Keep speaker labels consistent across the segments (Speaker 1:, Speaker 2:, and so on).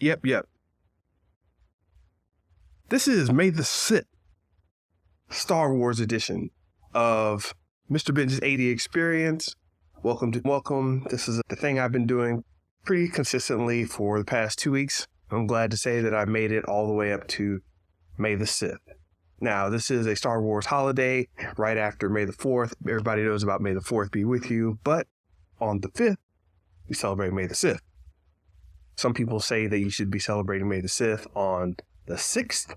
Speaker 1: Yep. This is May the Sith Star Wars edition of Mr. Benja's 80 Experience. Welcome. This is the thing I've been doing pretty consistently for the past 2 weeks. I'm glad to say that I made it all the way up to May the Sith. Now, this is a Star Wars holiday right after May the 4th. Everybody knows about May the 4th be with you, but on the 5th, we celebrate May the Sith. Some people say that you should be celebrating May the Sith on the 6th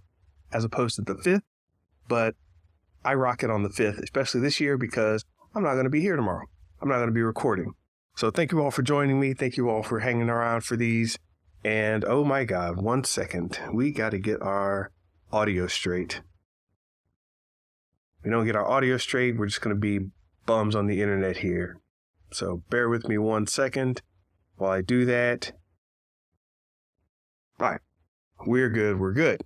Speaker 1: as opposed to the 5th, but I rock it on the 5th, especially this year because I'm not going to be here tomorrow. I'm not going to be recording. So thank you all for joining me. Thank you all for hanging around for these. And oh my God, 1 second. We got to get our audio straight. If we don't get our audio straight, we're just going to be bums on the internet here. So bear with me 1 second while I do that. All right. We're good.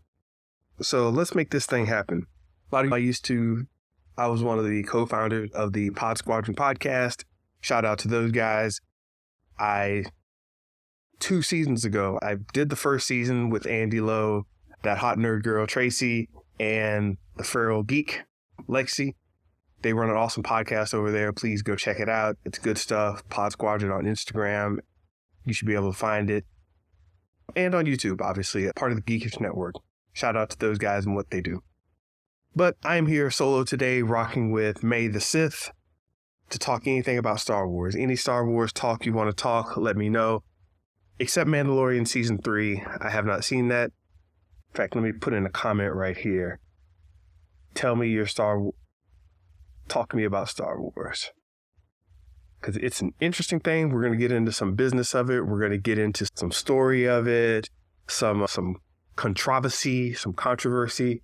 Speaker 1: So let's make this thing happen. I was one of the co-founders of the Pod Squadron podcast. Shout out to those guys. 2 seasons ago, I did the first season with Andy Lowe, that hot nerd girl, Tracy, and the feral geek, Lexi. They run an awesome podcast over there. Please go check it out. It's good stuff. Pod Squadron on Instagram. You should be able to find it. And on YouTube, obviously, part of the Geekish Network. Shout out to those guys and what they do. But I'm here solo today, rocking with May the Sith to talk anything about Star Wars. Any Star Wars talk you want to talk, let me know. Except Mandalorian Season 3. I have not seen that. In fact, let me put in a comment right here. Tell me talk to me about Star Wars. Because it's an interesting thing. We're going to get into some business of it. We're going to get into some story of it, some controversy, some controversy.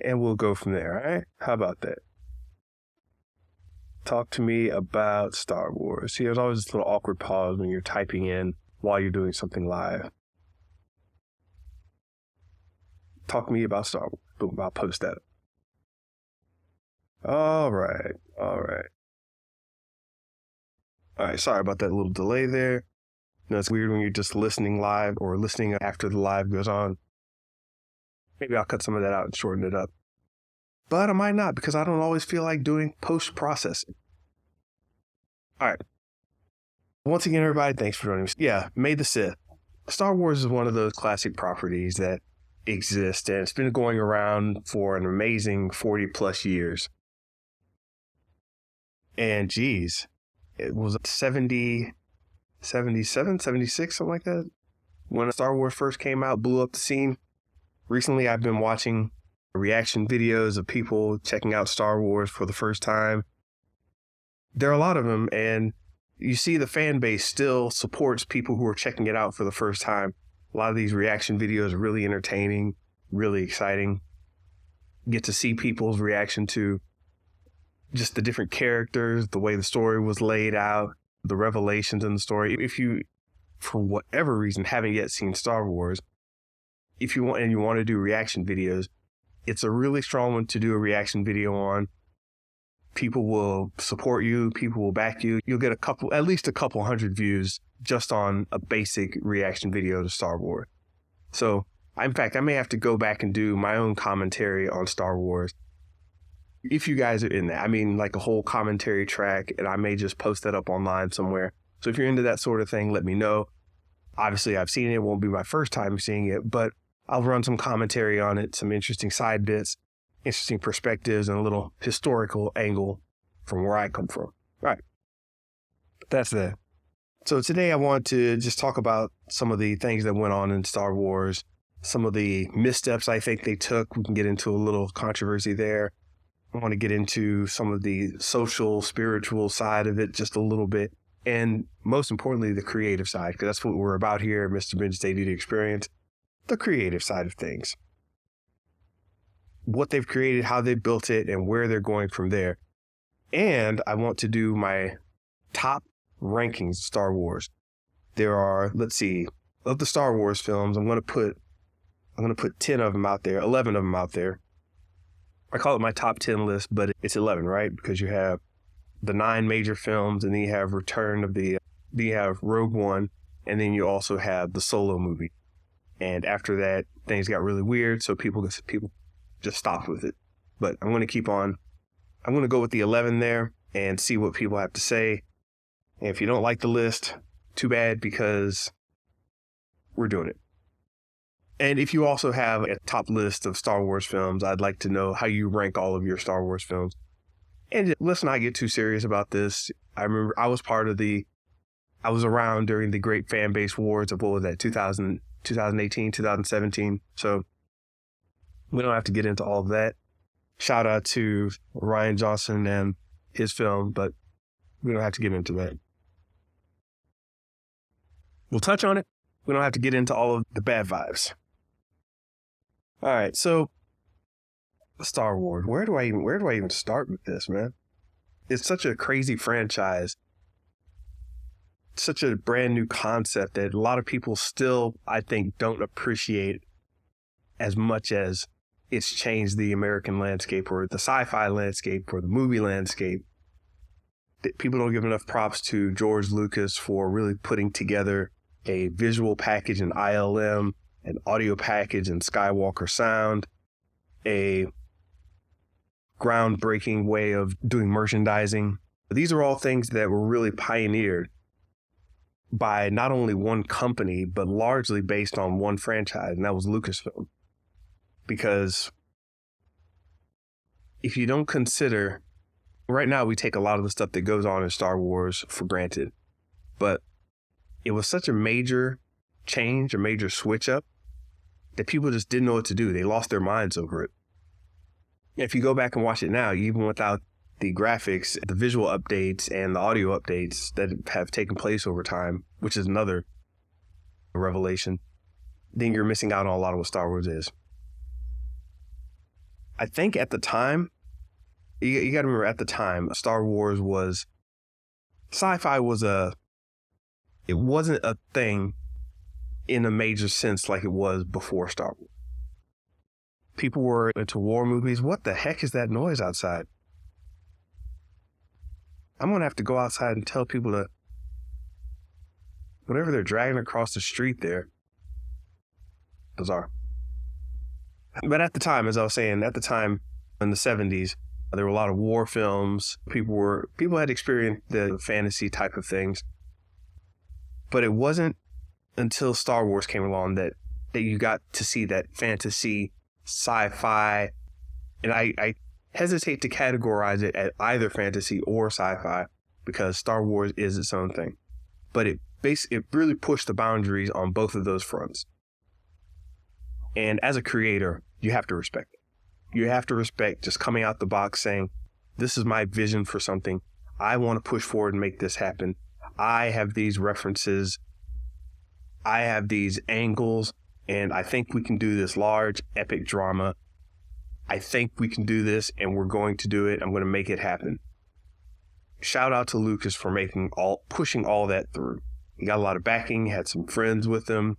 Speaker 1: And we'll go from there, all right? How about that? Talk to me about Star Wars. See, there's always this little awkward pause when you're typing in while you're doing something live. Talk to me about Star Wars. Boom, I'll post that. All right. Sorry about that little delay there. You know, it's weird when you're just listening live or listening after the live goes on. Maybe I'll cut some of that out and shorten it up. But I might not because I don't always feel like doing post-processing. All right. Once again, everybody, thanks for joining me. Yeah, May the Sith. Star Wars is one of those classic properties that exist, and it's been going around for an amazing 40 plus years. And geez, it was 70, 77, 76, something like that. When Star Wars first came out, blew up the scene. Recently, I've been watching reaction videos of people checking out Star Wars for the first time. There are a lot of them, and you see the fan base still supports people who are checking it out for the first time. A lot of these reaction videos are really entertaining, really exciting. You get to see people's reaction to just the different characters, the way the story was laid out, the revelations in the story. If you, for whatever reason, haven't yet seen Star Wars, if you want to do reaction videos, it's a really strong one to do a reaction video on. People will support you. People will back you. You'll get at least a couple hundred views just on a basic reaction video to Star Wars. So, in fact, I may have to go back and do my own commentary on Star Wars. If you guys are in that, I mean, like a whole commentary track, and I may just post that up online somewhere. So if you're into that sort of thing, let me know. Obviously, I've seen it. It won't be my first time seeing it, but I'll run some commentary on it, some interesting side bits, interesting perspectives, and a little historical angle from where I come from. All right. That's that. So today I want to just talk about some of the things that went on in Star Wars, some of the missteps I think they took. We can get into a little controversy there. I want to get into some of the social, spiritual side of it just a little bit. And most importantly, the creative side, because that's what we're about here at Mr. Benja's 80 Experience, the creative side of things. What they've created, how they built it, and where they're going from there. And I want to do my top rankings of Star Wars. There are, let's see, of the Star Wars films, I'm going to put 10 of them out there, 11 of them out there. I call it my top 10 list, but it's 11, right? Because you have the 9 major films, and then you have you have Rogue One, And then you also have the Solo movie. And after that, things got really weird, so people just stopped with it. But I'm going to keep on. I'm going to go with the 11 there and see what people have to say. And if you don't like the list, too bad, because we're doing it. And if you also have a top list of Star Wars films, I'd like to know how you rank all of your Star Wars films. And let's not get too serious about this. I remember I was around during the great fan base wars of, what was that, 2018, 2017. So we don't have to get into all of that. Shout out to Rian Johnson and his film, but we don't have to get into that. We'll touch on it. We don't have to get into all of the bad vibes. All right, so Star Wars. Where do I even start with this, man? It's such a crazy franchise. Such a brand new concept that a lot of people still, I think, don't appreciate as much as it's changed the American landscape or the sci-fi landscape or the movie landscape. People don't give enough props to George Lucas for really putting together a visual package in ILM, an audio package in Skywalker sound, a groundbreaking way of doing merchandising. These are all things that were really pioneered by not only one company, but largely based on one franchise, and that was Lucasfilm. Because if you don't consider, right now we take a lot of the stuff that goes on in Star Wars for granted, but it was such a major change, a major switch up, that people just didn't know what to do. They lost their minds over it. If you go back and watch it now, even without the graphics, the visual updates, and the audio updates that have taken place over time, which is another revelation, then you're missing out on a lot of what Star Wars is. I think at the time, you got to remember, at the time, Star Wars was, sci-fi it wasn't a thing in a major sense like it was before Star Wars. People were into war movies. What the heck is that noise outside? I'm going to have to go outside and tell people to, whatever they're dragging across the street there. Bizarre. But at the time, as I was saying, at the time in the 70s, there were a lot of war films. People had experienced the fantasy type of things. But it wasn't until Star Wars came along that you got to see that fantasy, sci-fi, and I hesitate to categorize it as either fantasy or sci-fi because Star Wars is its own thing. But it really pushed the boundaries on both of those fronts. And as a creator, you have to respect it. You have to respect just coming out the box saying, this is my vision for something. I want to push forward and make this happen. I have these references. I have these angles, and I think we can do this large, epic drama. I think we can do this, and we're going to do it. I'm going to make it happen. Shout out to Lucas for pushing all that through. He got a lot of backing, had some friends with him.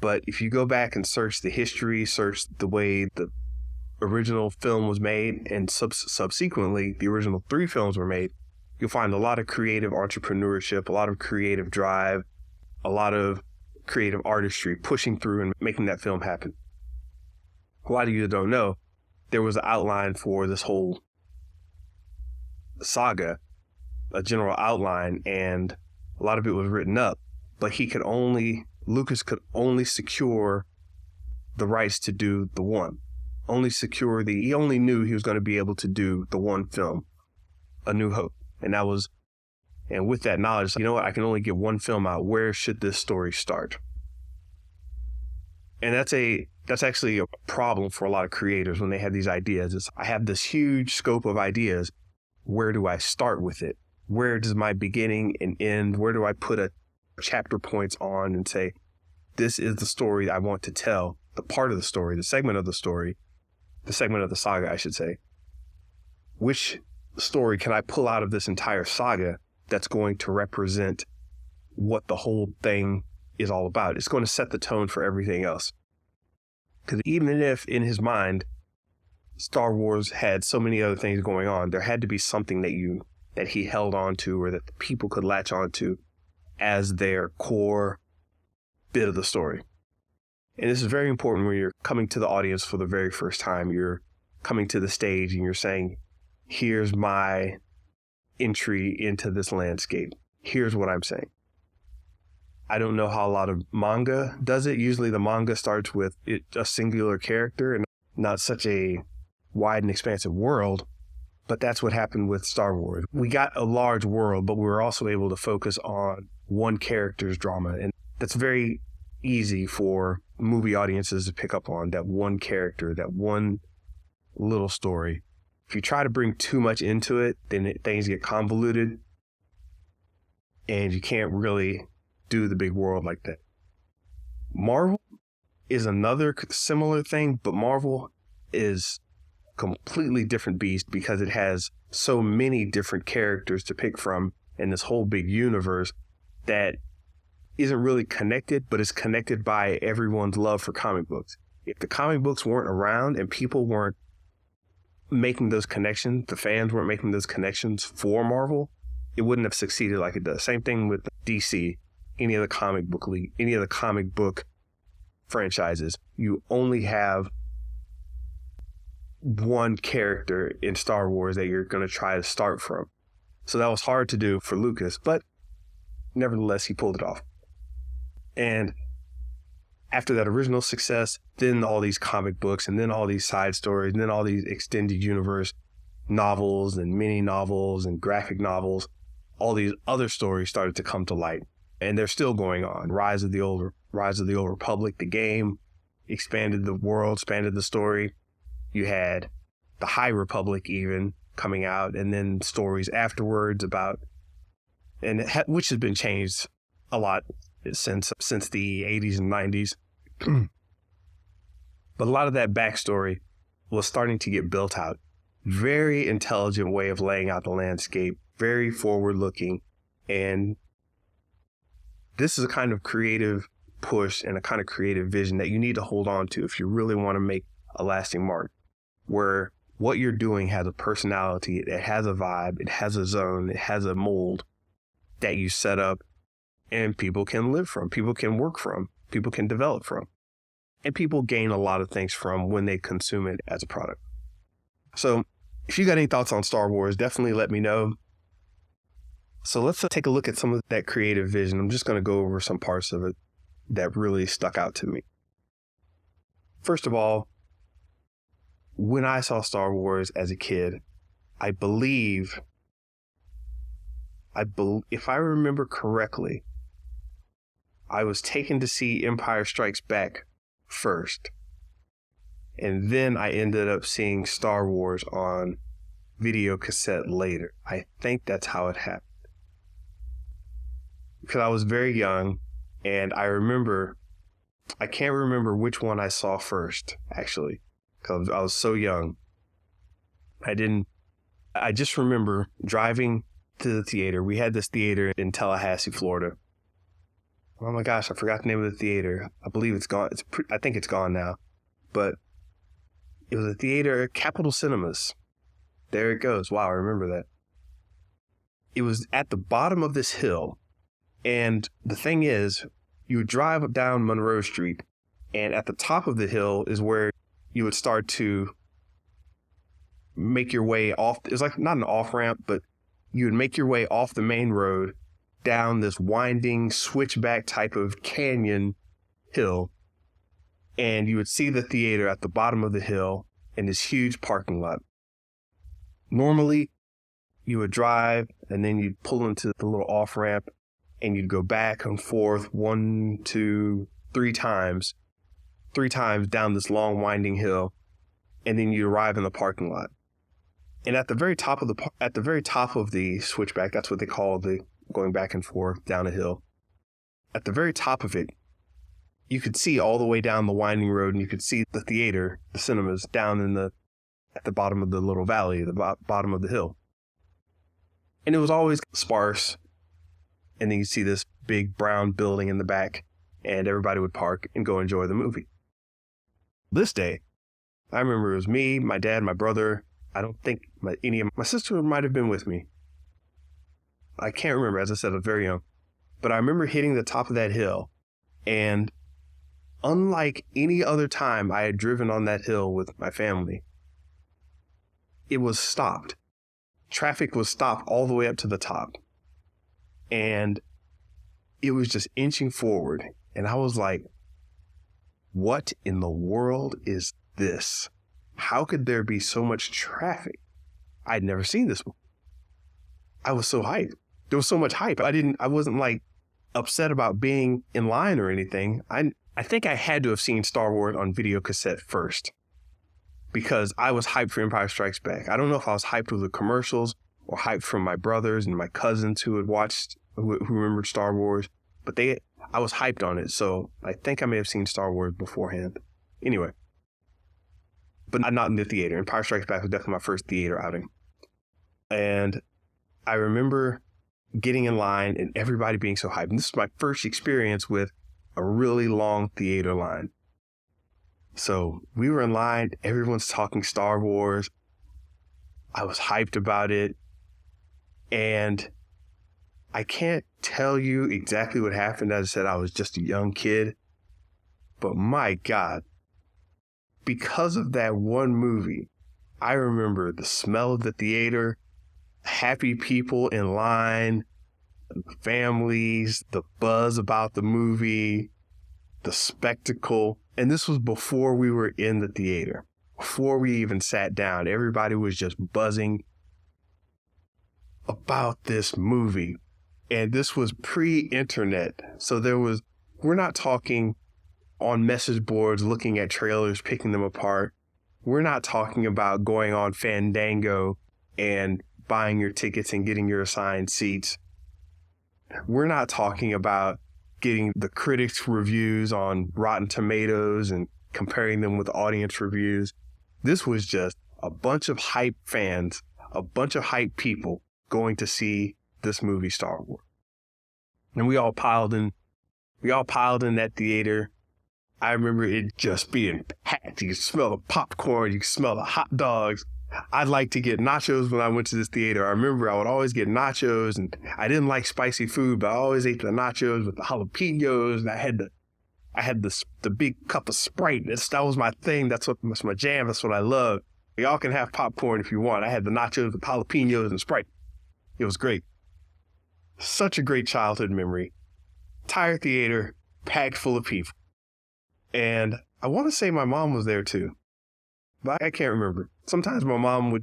Speaker 1: But if you go back and search the history, search the way the original film was made, and subsequently the original 3 films were made, you'll find a lot of creative entrepreneurship, a lot of creative drive, a lot of creative artistry pushing through and making that film happen. A lot of you that don't know, there was an outline for this whole saga, a general outline, and a lot of it was written up, but Lucas could only secure the rights to do the one. He only knew he was going to be able to do the one film, A New Hope. And with that knowledge, you know what, I can only get one film out. Where should this story start? And that's actually a problem for a lot of creators when they have these ideas. I have this huge scope of ideas. Where do I start with it? Where does my beginning and end? Where do I put a chapter points on and say, this is the story I want to tell, the part of the story, the segment of the story, the segment of the saga, I should say. Which story can I pull out of this entire saga that's going to represent what the whole thing is all about? It's going to set the tone for everything else. Because even if in his mind, Star Wars had so many other things going on, there had to be something that he held on to or that the people could latch on to as their core bit of the story. And this is very important when you're coming to the audience for the very first time. You're coming to the stage and you're saying, here's my entry into this landscape. Here's what I'm saying. I don't know how a lot of manga does it. Usually the manga starts with a singular character and not such a wide and expansive world. But that's what happened with Star Wars. We got a large world, but we were also able to focus on one character's drama. And that's very easy for movie audiences to pick up on, that one character, that one little story. If you try to bring too much into it, then things get convoluted and you can't really do the big world like that. Marvel is another similar thing, but Marvel is completely different beast because it has so many different characters to pick from in this whole big universe that isn't really connected, but is connected by everyone's love for comic books. If the comic books weren't around and people weren't making those connections, the fans weren't making those connections for Marvel, it wouldn't have succeeded like it does. Same thing with DC, any of the comic book league, any of the comic book franchises. You only have one character in Star Wars that you're going to try to start from. So that was hard to do for Lucas, but nevertheless, he pulled it off. And after that original success, then all these comic books, and then all these side stories, and then all these extended universe novels and mini novels and graphic novels, all these other stories started to come to light. And they're still going on. Rise of the Old Republic, the game, expanded the world, expanded the story. You had the High Republic even coming out, and then stories afterwards about, which has been changed a lot since the 80s and 90s. But a lot of that backstory was starting to get built out. Very intelligent way of laying out the landscape, very forward-looking, and this is a kind of creative push and a kind of creative vision that you need to hold on to if you really want to make a lasting mark, where what you're doing has a personality, it has a vibe, it has a zone, it has a mold that you set up and people can live from, people can work from, people can develop from, and people gain a lot of things from when they consume it as a product. So if you got any thoughts on Star Wars, definitely let me know. So let's take a look at some of that creative vision. I'm just going to go over some parts of it that really stuck out to me. First of all, when I saw Star Wars as a kid, I believe, if I remember correctly, I was taken to see Empire Strikes Back first. And then I ended up seeing Star Wars on video cassette later. I think that's how it happened. Because I was very young, and I can't remember which one I saw first, actually, because I was so young. I just remember driving to the theater. We had this theater in Tallahassee, Florida. Oh my gosh, I forgot the name of the theater. I believe it's gone. I think it's gone now. But it was a theater, Capitol Cinemas. There it goes. Wow, I remember that. It was at the bottom of this hill. And the thing is, you would drive down Monroe Street, and at the top of the hill is where you would start to make your way off. It's like not an off-ramp, but you would make your way off the main road down this winding switchback type of canyon hill, and you would see the theater at the bottom of the hill in this huge parking lot. Normally, you would drive, and then you'd pull into the little off-ramp, and you'd go back and forth 1, 2, 3 times down this long winding hill, and then you arrive in the parking lot. And at the very top of the switchback, that's what they call the going back and forth down a hill. At the very top of it, you could see all the way down the winding road, and you could see the theater, the cinemas, down at the bottom of the little valley, the bottom of the hill. And it was always sparse. And then you see this big brown building in the back, and everybody would park and go enjoy the movie. This day, I remember it was me, my dad, my brother. I don't think my sister might have been with me. I can't remember. As I said, I was very young. But I remember hitting the top of that hill, And unlike any other time I had driven on that hill with my family, it was stopped. Traffic was stopped all the way up to the top. And it was just inching forward. And I was like, what in the world is this? How could there be so much traffic? I'd never seen this one. I was so hyped. There was so much hype. I wasn't like upset about being in line or anything. I think I had to have seen Star Wars on video cassette first because I was hyped for Empire Strikes Back. I don't know if I was hyped with the commercials or hyped from my brothers and my cousins who remembered Star Wars, but I was hyped on it. So I think I may have seen Star Wars beforehand. Anyway, but not in the theater. Empire Strikes Back was definitely my first theater outing. And I remember getting in line and everybody being so hyped. And this was my first experience with a really long theater line. So we were in line, everyone's talking Star Wars. I was hyped about it. And I can't tell you exactly what happened. As I said, I was just a young kid. But my God, because of that one movie, I remember the smell of the theater, happy people in line, families, the buzz about the movie, the spectacle. And this was before we were in the theater, before we even sat down. Everybody was just buzzing about this movie. And this was pre-internet. So we're not talking on message boards, looking at trailers, picking them apart. We're not talking about going on Fandango and buying your tickets and getting your assigned seats. We're not talking about getting the critics' reviews on Rotten Tomatoes and comparing them with audience reviews. This was just a bunch of hype fans, a bunch of hype people going to see this movie, Star Wars. And we all piled in that theater. I remember it just being packed. You could smell the popcorn, you could smell the hot dogs. I'd like to get nachos when I went to this theater. I remember I would always get nachos, and I didn't like spicy food, but I always ate the nachos with the jalapenos, and I had the big cup of Sprite. That was my thing. That's my jam. That's what I love. Y'all can have popcorn if you want. I had the nachos with jalapenos and Sprite. It was great. Such a great childhood memory. Entire theater packed full of people. And I want to say my mom was there too, but I can't remember. Sometimes my mom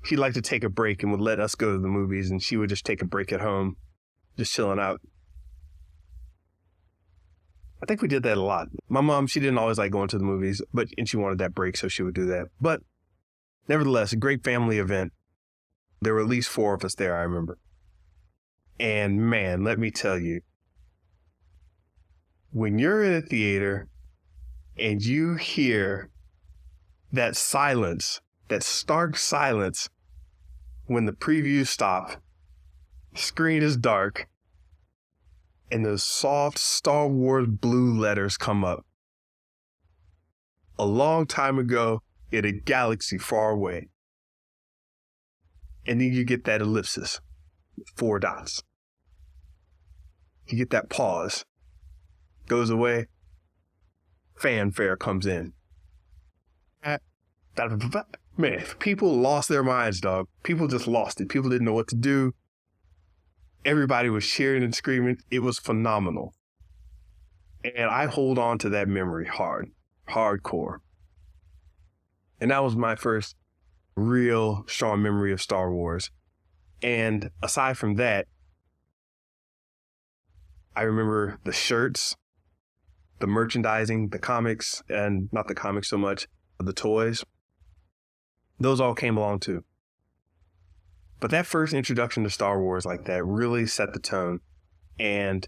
Speaker 1: she'd like to take a break and would let us go to the movies, and she would just take a break at home, just chilling out. I think we did that a lot. My mom, she didn't always like going to the movies, and she wanted that break, so she would do that. But nevertheless, a great family event. There were at least 4 of us there, I remember. And man, let me tell you, when you're in a theater and you hear that silence, that stark silence, when the previews stop, screen is dark, and those soft Star Wars blue letters come up. A long time ago in a galaxy far away. And then you get that ellipsis, 4 dots. You get that pause, goes away, fanfare comes in. Man, people lost their minds, dog. People just lost it. People didn't know what to do. Everybody was cheering and screaming. It was phenomenal. And I hold on to that memory hardcore. And that was my first real strong memory of Star Wars. And aside from that, I remember the shirts, the merchandising, the comics, and not the comics so much, the toys. Those all came along too. But that first introduction to Star Wars like that really set the tone. And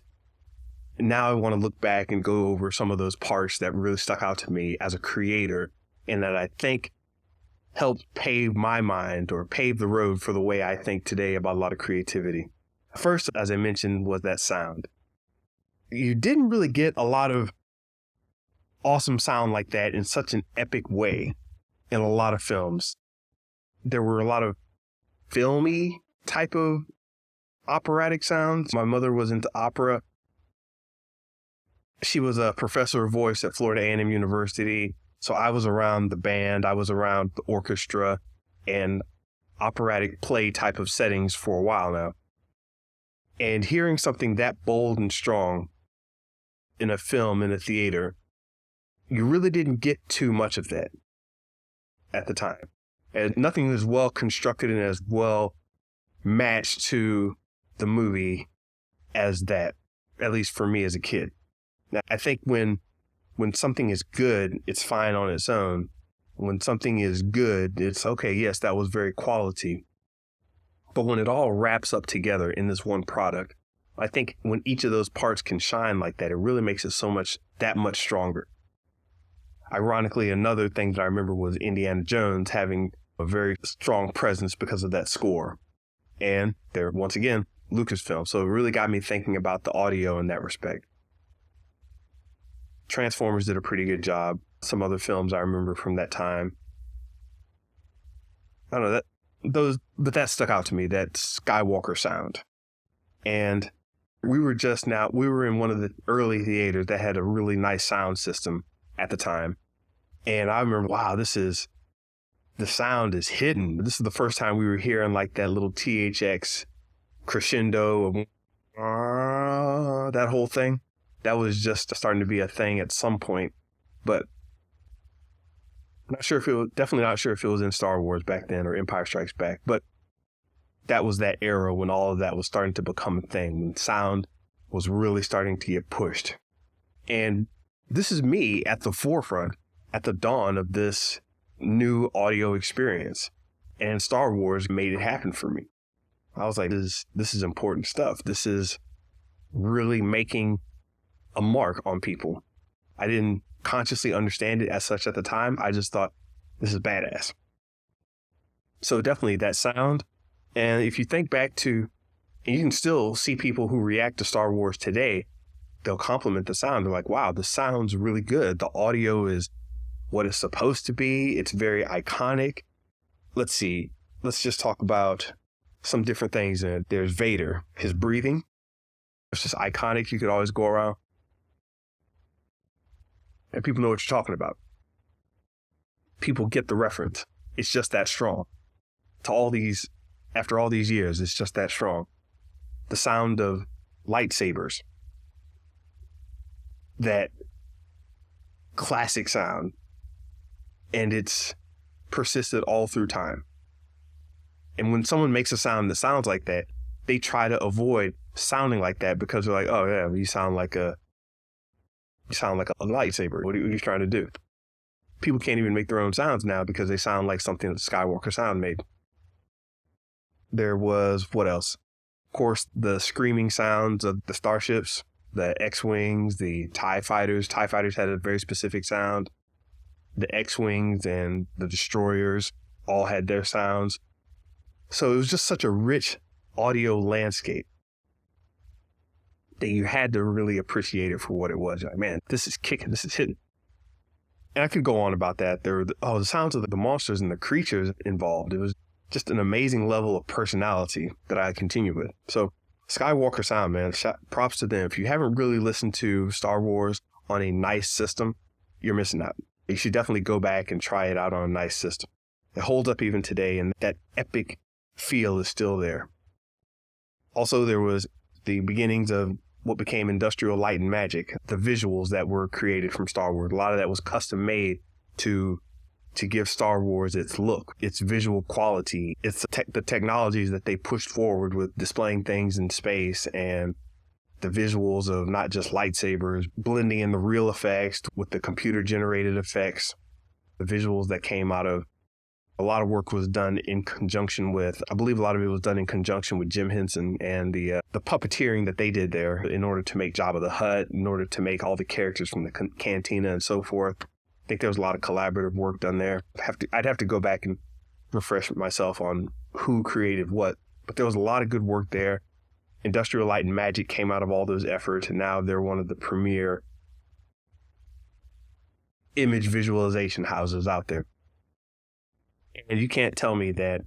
Speaker 1: now I want to look back and go over some of those parts that really stuck out to me as a creator and that I think helped pave my mind or pave the road for the way I think today about a lot of creativity. First, as I mentioned, was that sound. You didn't really get a lot of awesome sound like that in such an epic way in a lot of films. There were a lot of filmy type of operatic sounds. My mother was into opera. She was a professor of voice at Florida A&M University. So I was around the band, I was around the orchestra and operatic play type of settings for a while now. And hearing something that bold and strong in a film, in a theater, you really didn't get too much of that at the time. And nothing as well constructed and as well matched to the movie as that, at least for me as a kid. Now, I think when something is good, it's fine on its own. When something is good, it's okay, yes, that was very quality. But when it all wraps up together in this one product, I think when each of those parts can shine like that, it really makes it that much stronger. Ironically, another thing that I remember was Indiana Jones having a very strong presence because of that score. And there, once again, Lucasfilm. So it really got me thinking about the audio in that respect. Transformers did a pretty good job. Some other films I remember from that time. I don't know, but that stuck out to me, that Skywalker sound. And we were in one of the early theaters that had a really nice sound system at the time. And I remember, wow, the sound is hidden. This is the first time we were hearing like that little THX crescendo of that whole thing. That was just starting to be a thing at some point, but definitely not sure if it was in Star Wars back then or Empire Strikes Back, but that was that era when all of that was starting to become a thing, when sound was really starting to get pushed. And this is me at the forefront, at the dawn of this new audio experience. And Star Wars made it happen for me. I was like, this is important stuff. This is really making a mark on people. I didn't consciously understand it as such at the time. I just thought, this is badass. So definitely that sound. And if you think back to, and you can still see people who react to Star Wars today, they'll compliment the sound. They're like, wow, this sounds really good. The audio is what it's supposed to be. It's very iconic. Let's see. Let's just talk about some different things. There's Vader, his breathing. It's just iconic. You could always go around and people know what you're talking about. People get the reference. It's just that strong. After all these years, it's just that strong. The sound of lightsabers. That classic sound. And it's persisted all through time. And when someone makes a sound that sounds like that, they try to avoid sounding like that because they're like, oh yeah, you sound like a lightsaber. What are you trying to do? People can't even make their own sounds now because they sound like something that Skywalker sound made. There was, what else? Of course, the screaming sounds of the starships, the X-Wings, the TIE Fighters. TIE Fighters had a very specific sound. The X-Wings and the Destroyers all had their sounds. So it was just such a rich audio landscape that you had to really appreciate it for what it was. You're like, man, this is kicking, this is hitting. And I could go on about that. There were the sounds of the monsters and the creatures involved. It was just an amazing level of personality that I continue with. So Skywalker sound, man, props to them. If you haven't really listened to Star Wars on a nice system, you're missing out. You should definitely go back and try it out on a nice system. It holds up even today, and that epic feel is still there. Also, there was the beginnings of what became Industrial Light and Magic, the visuals that were created from Star Wars. A lot of that was custom made to give Star Wars its look, its visual quality. It's the technologies that they pushed forward with displaying things in space and the visuals of not just lightsabers, blending in the real effects with the computer-generated effects. The visuals that came out of a lot of work was done in conjunction with, I believe a lot of it was done in conjunction with Jim Henson and the puppeteering that they did there in order to make Jabba the Hutt, in order to make all the characters from the cantina and so forth. I think there was a lot of collaborative work done there. I'd have to go back and refresh myself on who created what, but there was a lot of good work there. Industrial Light and Magic came out of all those efforts, and now they're one of the premier image visualization houses out there. And you can't tell me that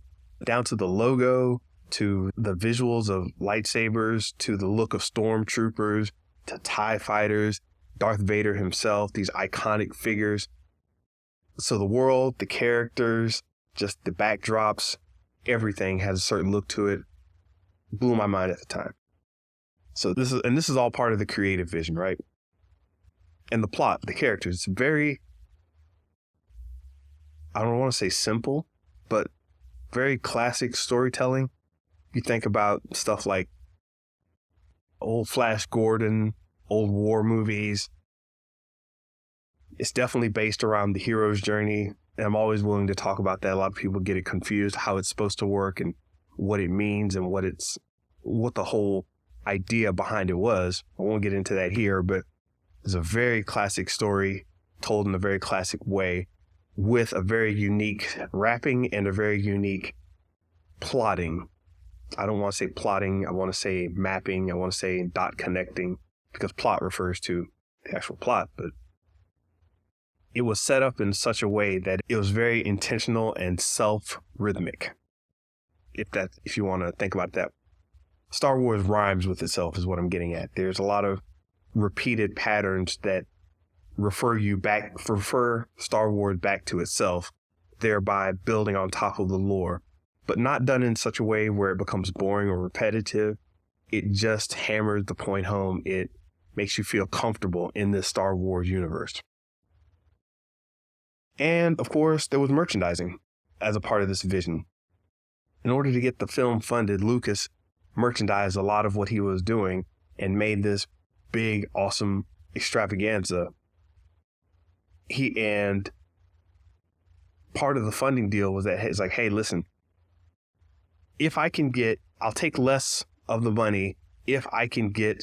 Speaker 1: down to the logo, to the visuals of lightsabers, to the look of stormtroopers, to TIE fighters, Darth Vader himself, these iconic figures. So the world, the characters, just the backdrops, everything has a certain look to it. Blew my mind at the time. So this is all part of the creative vision, right? And the plot, the characters, it's very, I don't want to say simple, but very classic storytelling. You think about stuff like old Flash Gordon, old war movies. It's definitely based around the hero's journey. And I'm always willing to talk about that. A lot of people get it confused, how it's supposed to work and what it means and what the whole idea behind it was. I won't get into that here, but it's a very classic story told in a very classic way with a very unique wrapping and a very unique plotting. I don't want to say plotting. I want to say mapping. I want to say dot connecting, because plot refers to the actual plot, but it was set up in such a way that it was very intentional and self-rhythmic. If you want to think about that. Star Wars rhymes with itself is what I'm getting at. There's a lot of repeated patterns that refer Star Wars back to itself, thereby building on top of the lore, but not done in such a way where it becomes boring or repetitive. It just hammers the point home. It makes you feel comfortable in this Star Wars universe. And of course, there was merchandising as a part of this vision. In order to get the film funded, Lucas merchandised a lot of what he was doing and made this big, awesome extravaganza. And part of the funding deal was that it's like, hey, listen, I'll take less of the money if I can get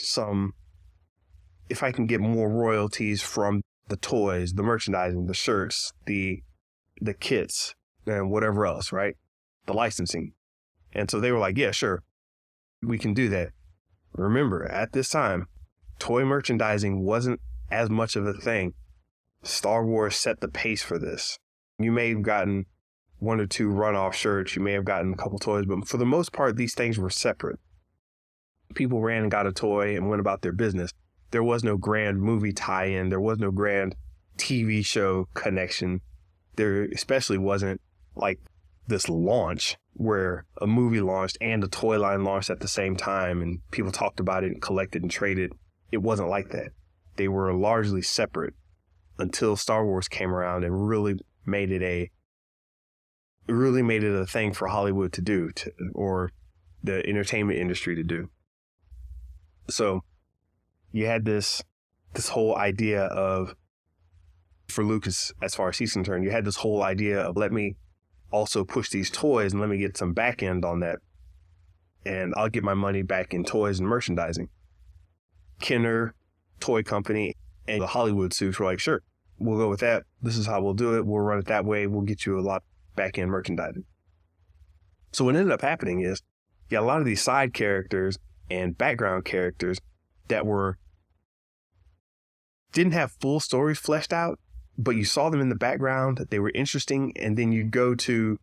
Speaker 1: more royalties from the toys, the merchandising, the shirts, the kits, and whatever else, right? The licensing. And so they were like, yeah, sure, we can do that. Remember, at this time, toy merchandising wasn't as much of a thing. Star Wars set the pace for this. You may have gotten one or two runoff shirts, you may have gotten a couple toys, but for the most part, these things were separate. People ran and got a toy and went about their business. There was no grand movie tie-in. There was no grand TV show connection. There especially wasn't like this launch where a movie launched and a toy line launched at the same time and people talked about it and collected and traded. It wasn't like that. They were largely separate until Star Wars came around and really made it a thing for Hollywood to do, or the entertainment industry to do. So you had this whole idea of, for Lucas, as far as he's concerned, you had this whole idea of, let me also push these toys and let me get some back end on that. And I'll get my money back in toys and merchandising. Kenner, toy company, and the Hollywood suits were like, sure, we'll go with that. This is how we'll do it. We'll run it that way. We'll get you a lot back end merchandising. So what ended up happening is, a lot of these side characters and background characters that didn't have full stories fleshed out, but you saw them in the background, they were interesting, and then you'd go to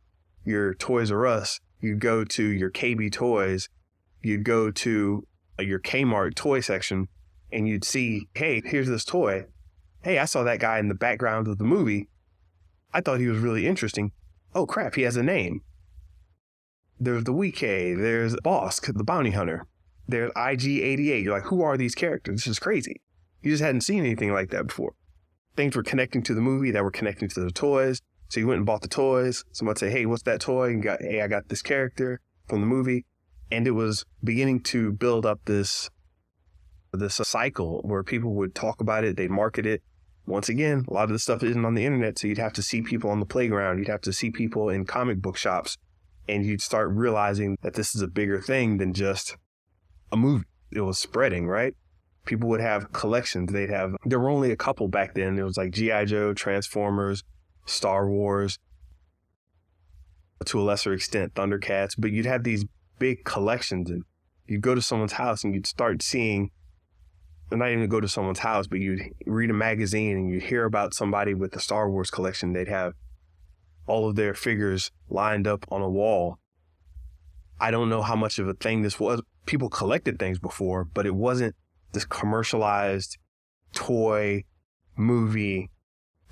Speaker 1: your Toys R Us, you'd go to your KB Toys, you'd go to your Kmart toy section, and you'd see, hey, here's this toy. Hey, I saw that guy in the background of the movie. I thought he was really interesting. Oh crap, he has a name. There's the Weekay, there's Bosk, the bounty hunter. There's IG-88. You're like, who are these characters? This is crazy. You just hadn't seen anything like that before. Things were connecting to the movie that were connecting to the toys. So you went and bought the toys. Somebody said, hey, what's that toy? And I got this character from the movie. And it was beginning to build up this cycle where people would talk about it. They'd market it. Once again, a lot of this stuff isn't on the internet. So you'd have to see people on the playground. You'd have to see people in comic book shops. And you'd start realizing that this is a bigger thing than just a movie. It was spreading, right? People would have collections. There were only a couple back then. It was like G.I. Joe, Transformers, Star Wars, to a lesser extent, Thundercats. But you'd have these big collections, and you'd go to someone's house and you'd start seeing, not even go to someone's house, but you'd read a magazine and you'd hear about somebody with the Star Wars collection. They'd have all of their figures lined up on a wall. I don't know how much of a thing this was. People collected things before, but it wasn't this commercialized toy, movie,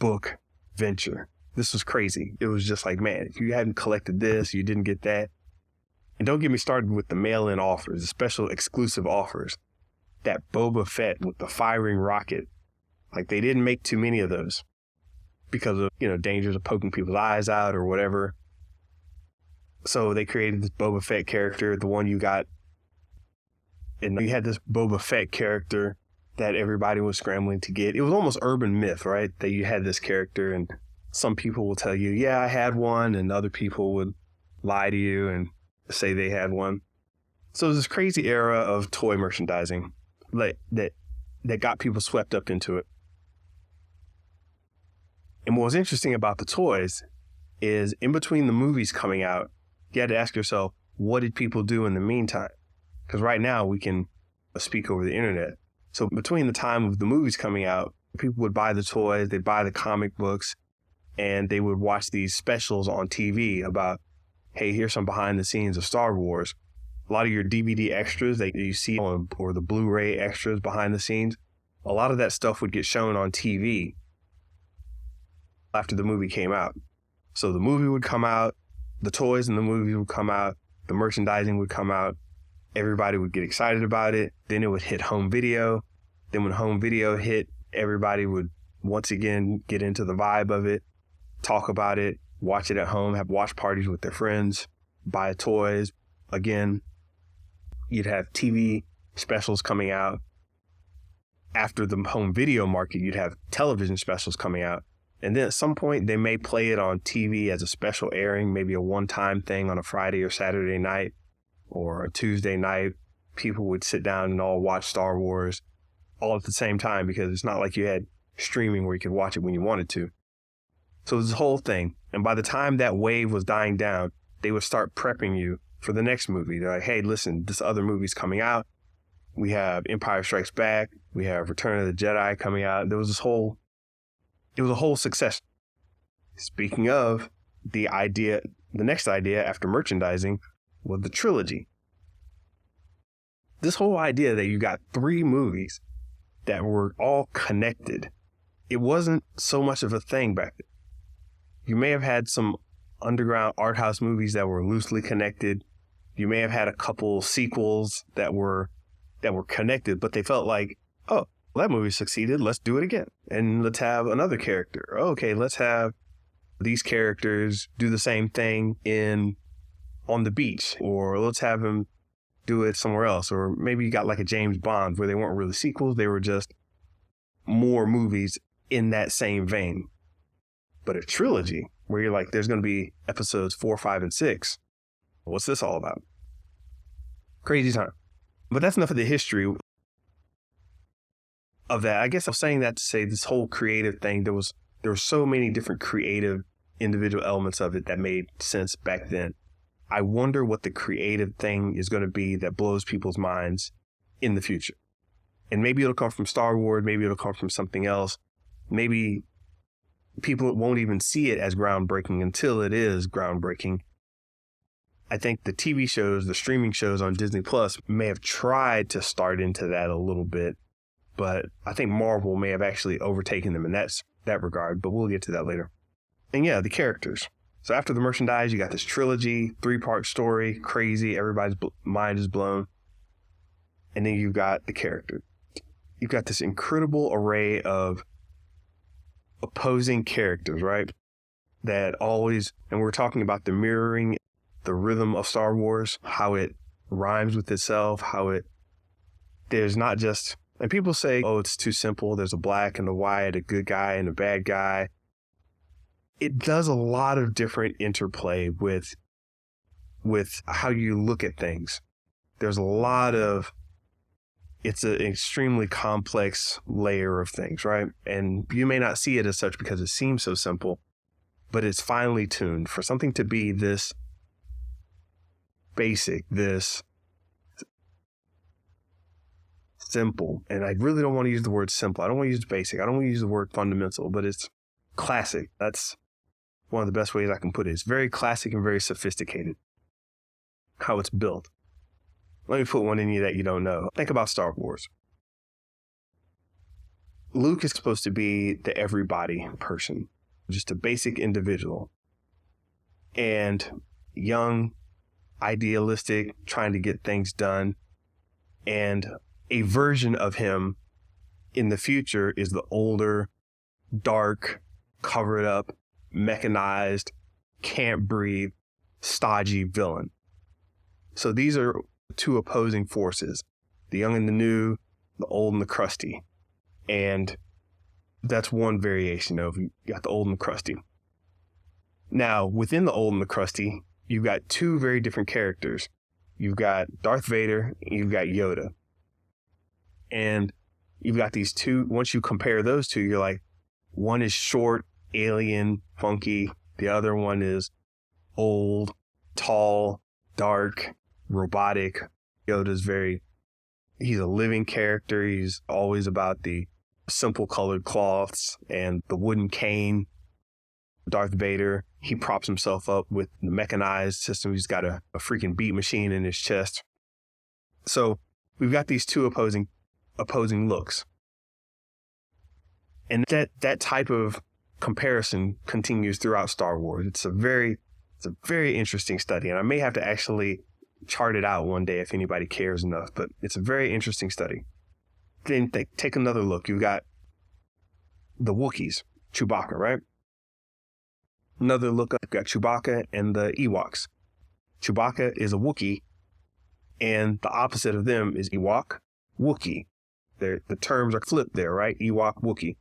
Speaker 1: book venture. This was crazy. It was just like, man, if you hadn't collected this, you didn't get that. And don't get me started with the mail-in offers, the special exclusive offers. That Boba Fett with the firing rocket. Like, they didn't make too many of those because of, dangers of poking people's eyes out or whatever. So they created this Boba Fett character, the one you got. And you had this Boba Fett character that everybody was scrambling to get. It was almost urban myth, right? That you had this character, and some people will tell you, yeah, I had one, and other people would lie to you and say they had one. So it was this crazy era of toy merchandising that got people swept up into it. And what was interesting about the toys is in between the movies coming out, you had to ask yourself, what did people do in the meantime? Because right now we can speak over the internet. So between the time of the movies coming out, people would buy the toys, they'd buy the comic books, and they would watch these specials on TV about, hey, here's some behind the scenes of Star Wars. A lot of your DVD extras that you see or the Blu-ray extras behind the scenes, a lot of that stuff would get shown on TV after the movie came out. So the movie would come out, the toys in the movie would come out, the merchandising would come out, everybody would get excited about it, then it would hit home video. Then when home video hit, everybody would once again get into the vibe of it, talk about it, watch it at home, have watch parties with their friends, buy toys. Again, you'd have TV specials coming out. After the home video market, you'd have television specials coming out. And then at some point, they may play it on TV as a special airing, maybe a one-time thing on a Friday or Saturday night or a Tuesday night. People would sit down and all watch Star Wars all at the same time because it's not like you had streaming where you could watch it when you wanted to. So it was this whole thing. And by the time that wave was dying down, they would start prepping you for the next movie. They're like, hey, listen, this other movie's coming out. We have Empire Strikes Back. We have Return of the Jedi coming out. It was a whole success. Speaking of the next idea after merchandising was the trilogy. This whole idea that you got 3 movies that were all connected, it wasn't so much of a thing back then. You may have had some underground art house movies that were loosely connected. You may have had a couple sequels that were connected, but they felt like, oh, that movie succeeded, let's do it again. And let's have another character. Okay, let's have these characters do the same thing on the beach, or let's have them do it somewhere else. Or maybe you got like a James Bond where they weren't really sequels, they were just more movies in that same vein. But a trilogy where you're like, there's going to be episodes 4, 5, and 6. What's this all about? Crazy time. But that's enough of the history of that. I guess I'm saying that to say this whole creative thing, there were so many different creative individual elements of it that made sense back then. I wonder what the creative thing is going to be that blows people's minds in the future. And maybe it'll come from Star Wars, maybe it'll come from something else. Maybe people won't even see it as groundbreaking until it is groundbreaking. I think the TV shows, the streaming shows on Disney Plus may have tried to start into that a little bit, but I think Marvel may have actually overtaken them in that regard, but we'll get to that later. And yeah, the characters. So after the merchandise, you got this trilogy, 3-part story, crazy, everybody's mind is blown. And then you've got the character. You've got this incredible array of opposing characters, right? That always, and we're talking about the mirroring, the rhythm of Star Wars, how it rhymes with itself, there's not just, and people say, oh, it's too simple. There's a black and a white, a good guy and a bad guy. It does a lot of different interplay with how you look at things. There's a lot of, it's an extremely complex layer of things, right? And you may not see it as such because it seems so simple, but it's finely tuned for something to be this basic, this simple. And I really don't want to use the word simple. I don't want to use basic. I don't want to use the word fundamental, but it's classic. That's one of the best ways I can put it. It's very classic and very sophisticated, how it's built. Let me put one in you that you don't know. Think about Star Wars. Luke is supposed to be the everybody person, just a basic individual. And young, idealistic, trying to get things done. And a version of him in the future is the older, dark, covered up, mechanized, can't breathe, stodgy villain. So these are two opposing forces, the young and the new, the old and the crusty. And that's one variation of, you got the old and the crusty. Now, within the old and the crusty, you've got two very different characters. You've got Darth Vader, and you've got Yoda. And you've got these two, once you compare those two, you're like, one is short, alien, funky. The other one is old, tall, dark, robotic. Yoda's he's a living character. He's always about the simple colored cloths and the wooden cane. Darth Vader, he props himself up with the mechanized system. He's got a freaking beat machine in his chest. So we've got these two opposing looks. And that type of comparison continues throughout Star Wars. It's a very interesting study, and I may have to actually chart it out one day if anybody cares enough, but it's a very interesting study. Then take another look. You've got the Wookiees, Chewbacca, right? Another look up, you've got Chewbacca and the Ewoks. Chewbacca is a Wookiee, and the opposite of them is Ewok, Wookiee. The terms are flipped there, right? Ewok, Wookiee.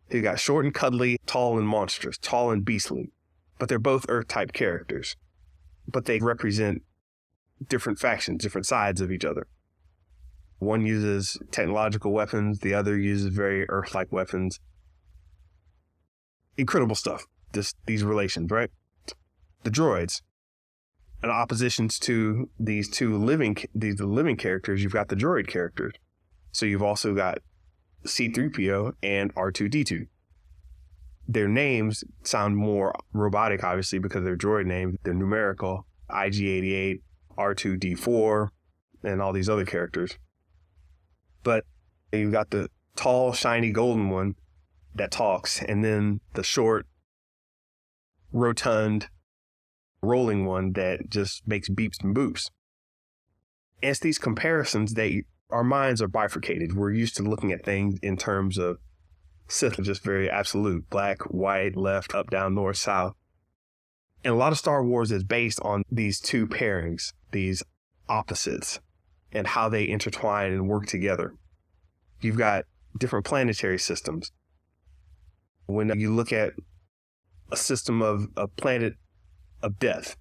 Speaker 1: You got short and cuddly, tall and monstrous, tall and beastly. But they're both Earth-type characters. But they represent different factions, different sides of each other. One uses technological weapons, the other uses very Earth-like weapons. Incredible stuff, these relations, right? The droids. In oppositions to these living characters, you've got the droid characters. So you've also got C-3PO and R2-D2. Their names sound more robotic, obviously, because they're droid names. They're numerical, IG-88, R2-D4, and all these other characters. But you've got the tall, shiny, golden one that talks, and then the short, rotund, rolling one that just makes beeps and boops. And it's these comparisons that our minds are bifurcated. We're used to looking at things in terms of Sith, just very absolute, black, white, left, up, down, north, south. And a lot of Star Wars is based on these two pairings, these opposites, and how they intertwine and work together. You've got different planetary systems. When you look at a system of a planet of death,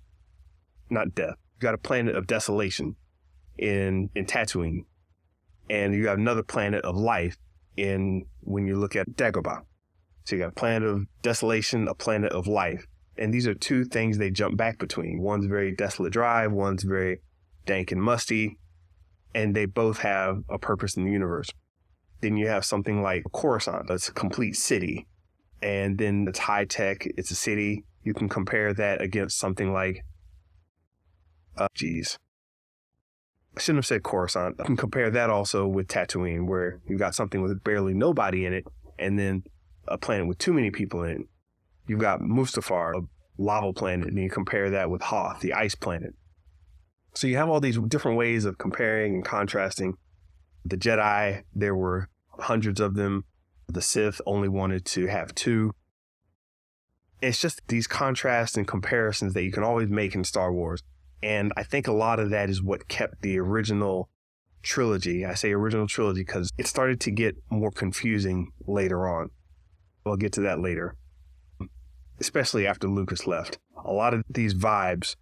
Speaker 1: not death, you got a planet of desolation in Tatooine. And you have another planet of life when you look at Dagobah. So you got a planet of desolation, a planet of life. And these are two things they jump back between. One's very desolate dry, one's very dank and musty, and they both have a purpose in the universe. Then you have something like Coruscant, that's a complete city. And then it's high tech, it's a city. You can compare that against something like, I shouldn't have said Coruscant. I can compare that also with Tatooine, where you've got something with barely nobody in it, and then a planet with too many people in it. You've got Mustafar, a lava planet, and you compare that with Hoth, the ice planet. So you have all these different ways of comparing and contrasting. The Jedi, there were hundreds of them. The Sith only wanted to have two. It's just these contrasts and comparisons that you can always make in Star Wars. And I think a lot of that is what kept the original trilogy. I say original trilogy because it started to get more confusing later on. We'll get to that later, especially after Lucas left. A lot of these vibes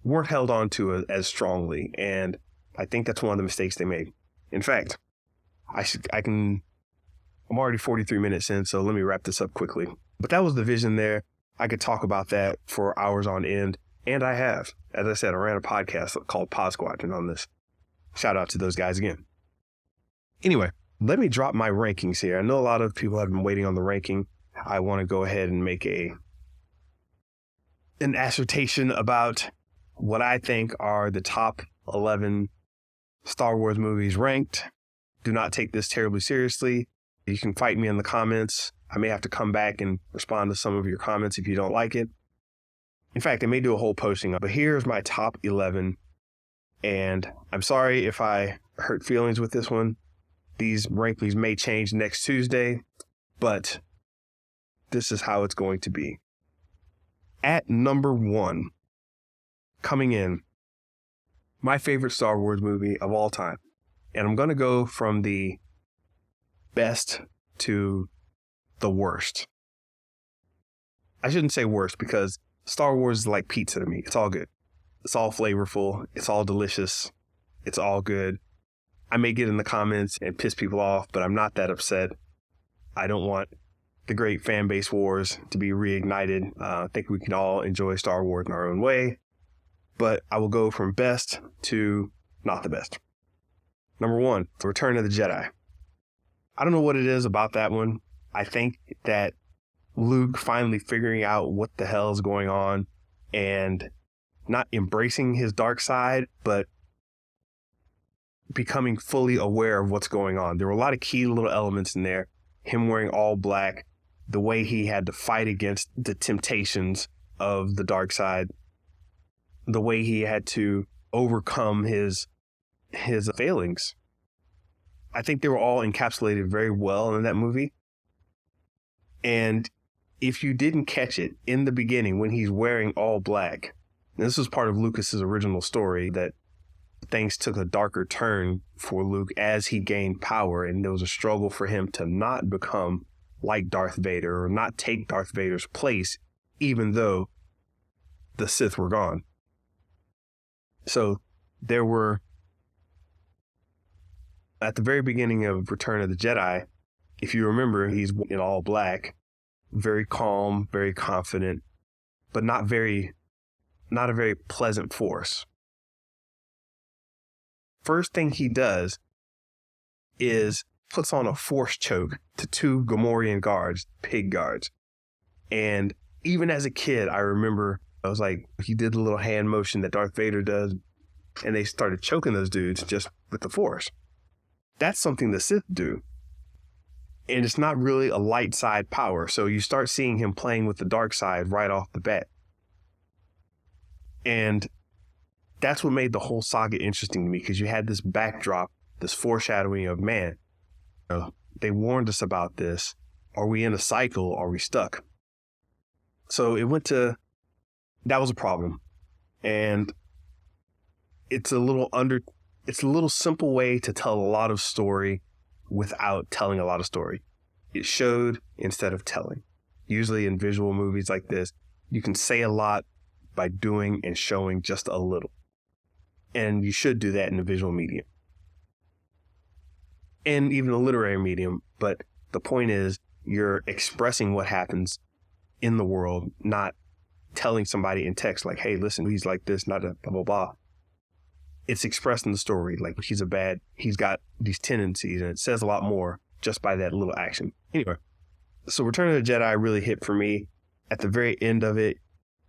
Speaker 1: weren't held on to as strongly, and I think that's one of the mistakes they made. In fact, I'm already 43 minutes in, so let me wrap this up quickly. But that was the vision there. I could talk about that for hours on end. And I have. As I said, I ran a podcast called Pod Squadron on this. Shout out to those guys again. Anyway, let me drop my rankings here. I know a lot of people have been waiting on the ranking. I want to go ahead and make an assertion about what I think are the top 11 Star Wars movies ranked do not take this terribly seriously. You can fight me in the comments. I may have to come back and respond to some of your comments if you don't like it. In fact, I may do a whole posting, but here's my top 11. And I'm sorry if I hurt feelings with this one. These rankings may change next Tuesday, but this is how it's going to be. At number 1, coming in, my favorite Star Wars movie of all time. And I'm going to go from the best to the worst. I shouldn't say worst because Star Wars is like pizza to me. It's all good. It's all flavorful. It's all delicious. It's all good. I may get in the comments and piss people off, but I'm not that upset. I don't want the great fan base wars to be reignited. I think we can all enjoy Star Wars in our own way, but I will go from best to not the best. Number 1, The Return of the Jedi. I don't know what it is about that one. I think that Luke finally figuring out what the hell is going on and not embracing his dark side, but becoming fully aware of what's going on. There were a lot of key little elements in there. Him wearing all black, the way he had to fight against the temptations of the dark side, the way he had to overcome his failings. I think they were all encapsulated very well in that movie. And if you didn't catch it in the beginning when he's wearing all black, and this was part of Lucas's original story, that things took a darker turn for Luke as he gained power, and there was a struggle for him to not become like Darth Vader or not take Darth Vader's place, even though the Sith were gone. So there were, at the very beginning of Return of the Jedi, if you remember, he's in all black, very calm, very confident, but not a very pleasant force. First thing he does is puts on a force choke to 2 Gamorrean guards, pig guards. And even as a kid, I remember, I was like, he did the little hand motion that Darth Vader does, and they started choking those dudes just with the force. That's something the Sith do. And it's not really a light side power. So you start seeing him playing with the dark side right off the bat. And that's what made the whole saga interesting to me, because you had this backdrop, this foreshadowing of, man, they warned us about this. Are we in a cycle? Are we stuck? So that was a problem. And it's a little simple way to tell a lot of story without telling a lot of story. It showed instead of telling. Usually in visual movies like this, you can say a lot by doing and showing just a little. And you should do that in a visual medium. And even a literary medium. But the point is, you're expressing what happens in the world, not telling somebody in text like, hey, listen, he's like this, not a blah, blah, blah. It's expressed in the story. Like, he's got these tendencies, and it says a lot more just by that little action. Anyway, so Return of the Jedi really hit for me. At the very end of it,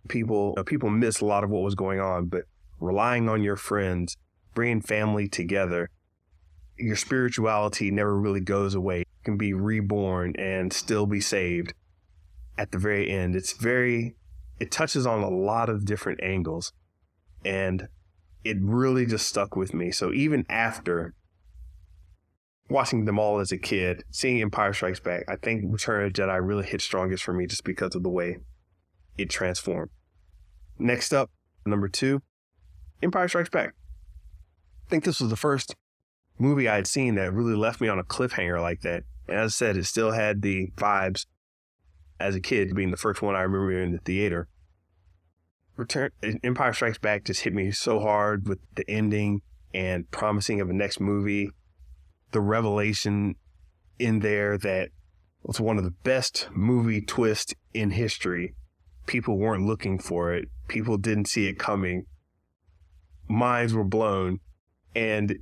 Speaker 1: people miss a lot of what was going on, but relying on your friends, bringing family together, your spirituality never really goes away. It can be reborn and still be saved at the very end. It touches on a lot of different angles, and it really just stuck with me. So even after watching them all as a kid, seeing Empire Strikes Back, I think Return of the Jedi really hit strongest for me just because of the way it transformed. Next up, number 2, Empire Strikes Back. I think this was the first movie I had seen that really left me on a cliffhanger like that. And as I said, it still had the vibes as a kid, being the first one I remember in the theater. Empire Strikes Back just hit me so hard with the ending and promising of a next movie. The revelation in there that was one of the best movie twists in history. People weren't looking for it. People didn't see it coming. Minds were blown. And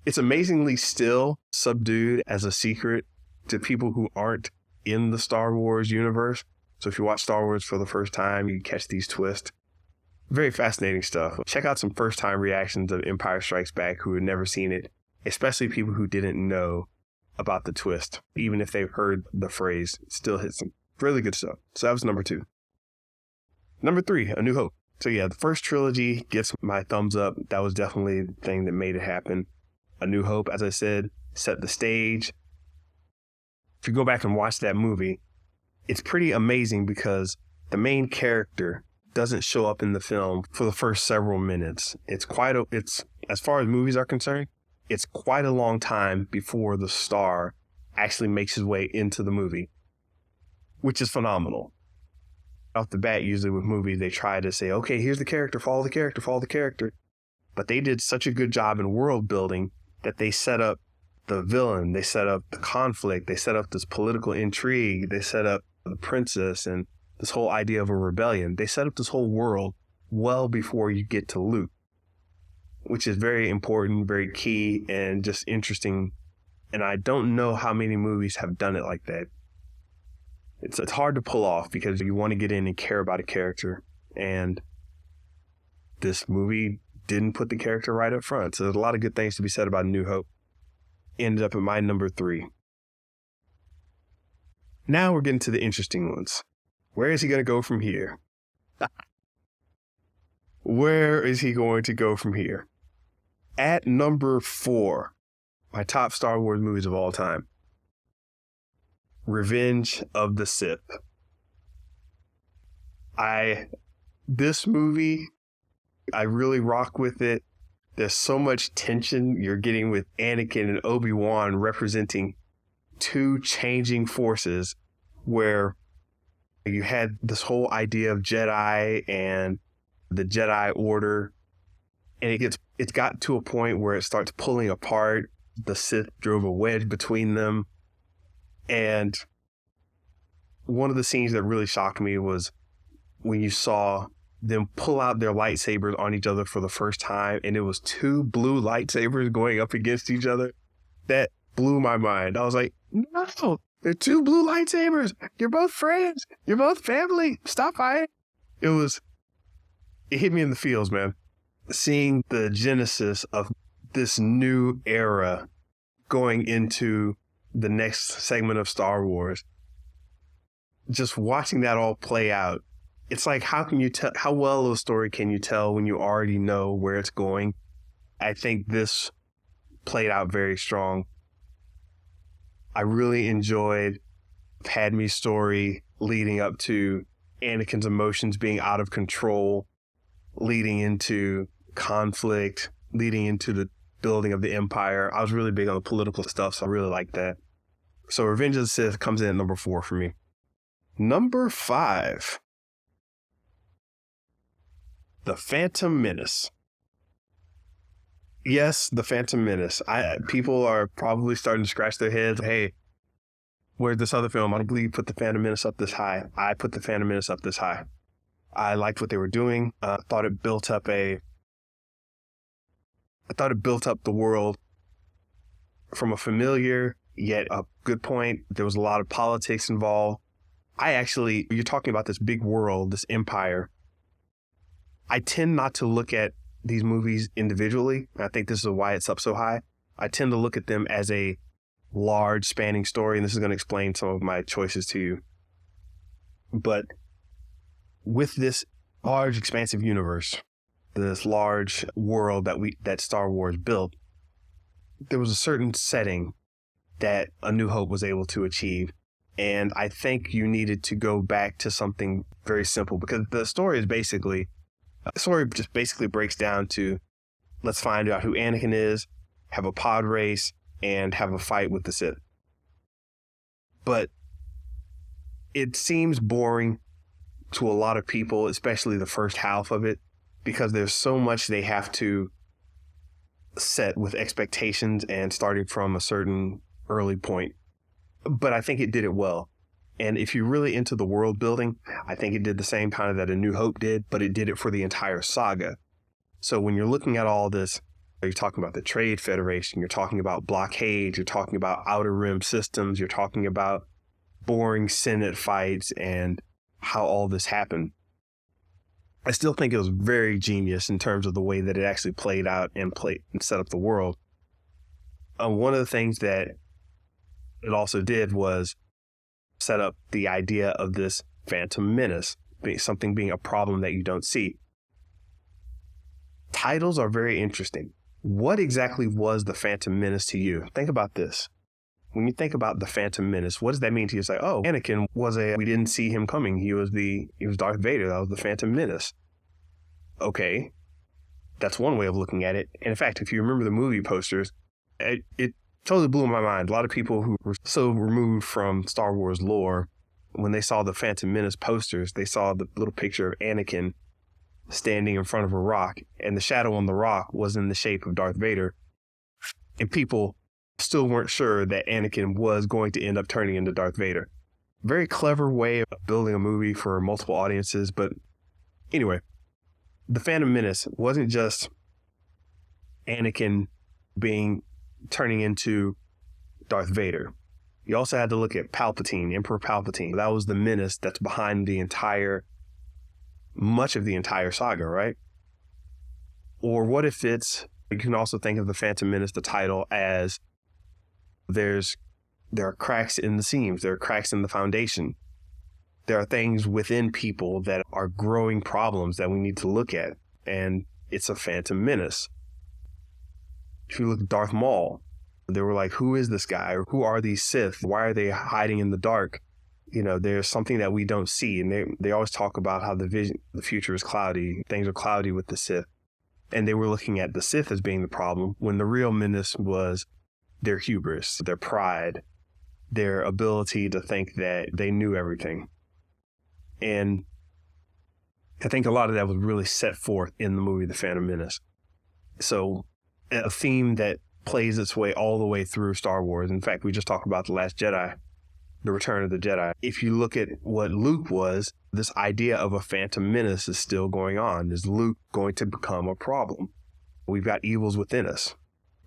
Speaker 1: it's amazingly still subdued as a secret to people who aren't in the Star Wars universe. So if you watch Star Wars for the first time, you catch these twists. Very fascinating stuff. Check out some first-time reactions of Empire Strikes Back who had never seen it especially people who didn't know about the twist. Even if they've heard the phrase, it still hits them. Really good stuff. So that was number 2. Number 3, A New Hope. So yeah, the first trilogy gets my thumbs up. That was definitely the thing that made it happen. A New Hope, as I said, set the stage. If you go back and watch that movie, it's pretty amazing because the main character doesn't show up in the film for the first several minutes. It's as far as movies are concerned, it's quite a long time before the star actually makes his way into the movie, which is phenomenal. Off the bat, usually with movies, they try to say, okay, here's the character, follow the character, follow the character. But they did such a good job in world building that they set up the villain, they set up the conflict, they set up this political intrigue, they set up the princess and this whole idea of a rebellion. They set up this whole world well before you get to Luke, which is very important, very key, and just interesting. And I don't know how many movies have done it like that. It's hard to pull off because you want to get in and care about a character. And this movie didn't put the character right up front. So there's a lot of good things to be said about New Hope. Ended up at my number 3. Now we're getting to the interesting ones. Where is he going to go from here? Where is he going to go from here? At number 4, my top Star Wars movies of all time. Revenge of the Sith. This movie, I really rock with it. There's so much tension you're getting with Anakin and Obi-Wan representing 2 changing forces, where you had this whole idea of Jedi and the Jedi Order, and it's got to a point where it starts pulling apart. The Sith drove a wedge between them. And one of the scenes that really shocked me was when you saw them pull out their lightsabers on each other for the first time, and it was 2 blue lightsabers going up against each other. That blew my mind. I was like, no, they're 2 blue lightsabers. You're both friends. You're both family. Stop fighting. It hit me in the feels, man. Seeing the genesis of this new era going into the next segment of Star Wars, just watching that all play out, it's like, how well of a story can you tell when you already know where it's going? I think this played out very strong. I really enjoyed Padme's story leading up to Anakin's emotions being out of control, leading into conflict, leading into the building of the Empire. I was really big on the political stuff, so I really liked that. So Revenge of the Sith comes in at number 4 for me. Number 5, The Phantom Menace. Yes, The Phantom Menace. People are probably starting to scratch their heads. Hey, where's this other film? I don't believe you put The Phantom Menace up this high. I put The Phantom Menace up this high. I liked what they were doing. I thought it built up the world from a familiar yet a good point. There was a lot of politics involved. You're talking about this big world, this empire. I tend not to look at these movies individually. I think this is why it's up so high. I tend to look at them as a large spanning story, and this is going to explain some of my choices to you. But with this large, expansive universe, this large world that Star Wars built, there was a certain setting that A New Hope was able to achieve. And I think you needed to go back to something very simple, because the story just basically breaks down to, let's find out who Anakin is, have a pod race, and have a fight with the Sith. But it seems boring to a lot of people, especially the first half of it, because there's so much they have to set with expectations and starting from a certain early point. But I think it did it well. And if you're really into the world building, I think it did the same kind of that A New Hope did, but it did it for the entire saga. So when you're looking at all this, you're talking about the Trade Federation, you're talking about blockades, you're talking about Outer Rim systems, you're talking about boring Senate fights and how all this happened. I still think it was very genius in terms of the way that it actually played out and set up the world. One of the things that it also did was set up the idea of this Phantom Menace, something being a problem that you don't see. Titles are very interesting. What exactly was the Phantom Menace to you? Think about this. When you think about the Phantom Menace, what does that mean to you? It's like, oh, Anakin we didn't see him coming. He was Darth Vader. That was the Phantom Menace. Okay. That's one way of looking at it. And in fact, if you remember the movie posters, it totally blew my mind. A lot of people who were so removed from Star Wars lore, when they saw the Phantom Menace posters, they saw the little picture of Anakin standing in front of a rock, and the shadow on the rock was in the shape of Darth Vader. And people still weren't sure that Anakin was going to end up turning into Darth Vader. Very clever way of building a movie for multiple audiences. But anyway, the Phantom Menace wasn't just Anakin turning into Darth Vader. You also had to look at Palpatine, Emperor Palpatine. That was the menace that's behind much of the entire saga, right? Or what if you can also think of the Phantom Menace, the title, as there are cracks in the seams, there are cracks in the foundation. There are things within people that are growing problems that we need to look at, and it's a Phantom Menace. If you look at Darth Maul, they were like, who is this guy? Or who are these Sith? Why are they hiding in the dark? There's something that we don't see. And they always talk about how the future is cloudy. Things are cloudy with the Sith. And they were looking at the Sith as being the problem, when the real menace was their hubris, their pride, their ability to think that they knew everything. And I think a lot of that was really set forth in the movie The Phantom Menace. So a theme that plays its way all the way through Star Wars. In fact, we just talked about The Last Jedi, The Return of the Jedi. If you look at what Luke was, this idea of a Phantom Menace is still going on. Is Luke going to become a problem? We've got evils within us.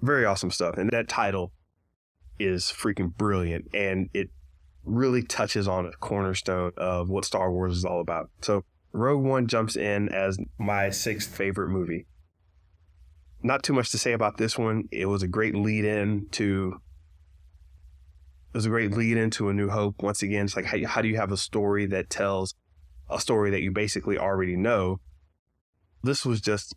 Speaker 1: Very awesome stuff. And that title is freaking brilliant. And it really touches on a cornerstone of what Star Wars is all about. So Rogue One jumps in as my 6th favorite movie. Not too much to say about this one. It was a great lead in to A New Hope. Once again, it's like, how do you have a story that tells a story that you basically already know? This was just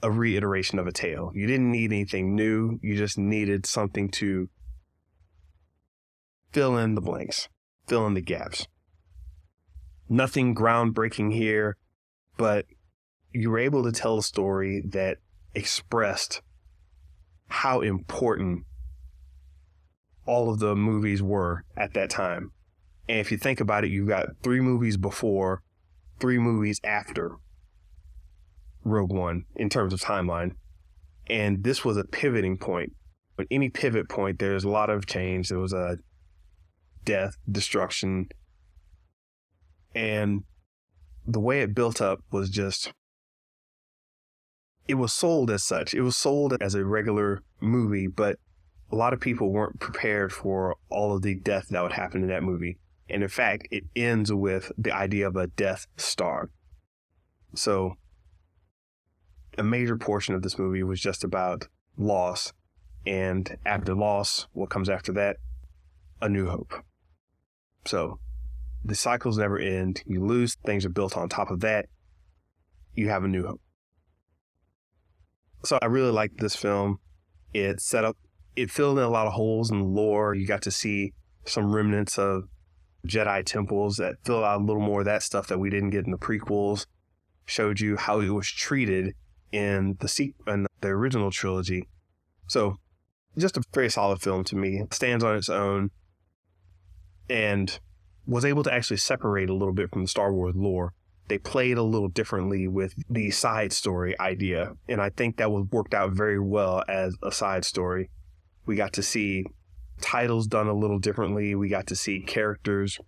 Speaker 1: a reiteration of a tale. You didn't need anything new. You just needed something to fill in the blanks, fill in the gaps. Nothing groundbreaking here, but you were able to tell a story that expressed how important all of the movies were at that time. And if you think about it, you've got 3 movies before, 3 movies after Rogue One in terms of timeline. And this was a pivoting point. At any pivot point, there's a lot of change. There was a death, destruction. And the way it built up was just, it was sold as such. It was sold as a regular movie, but a lot of people weren't prepared for all of the death that would happen in that movie. And in fact, it ends with the idea of a Death Star. So a major portion of this movie was just about loss. And after loss, what comes after that? A New Hope. So the cycles never end. You lose, things are built on top of that. You have a New Hope. So I really liked this film. It filled in a lot of holes in the lore. You got to see some remnants of Jedi temples that filled out a little more of that stuff that we didn't get in the prequels. Showed you how it was treated in the original trilogy. So just a very solid film to me. It stands on its own and was able to actually separate a little bit from the Star Wars lore. They played a little differently with the side story idea. And I think that was worked out very well as a side story. We got to see titles done a little differently. We got to see characters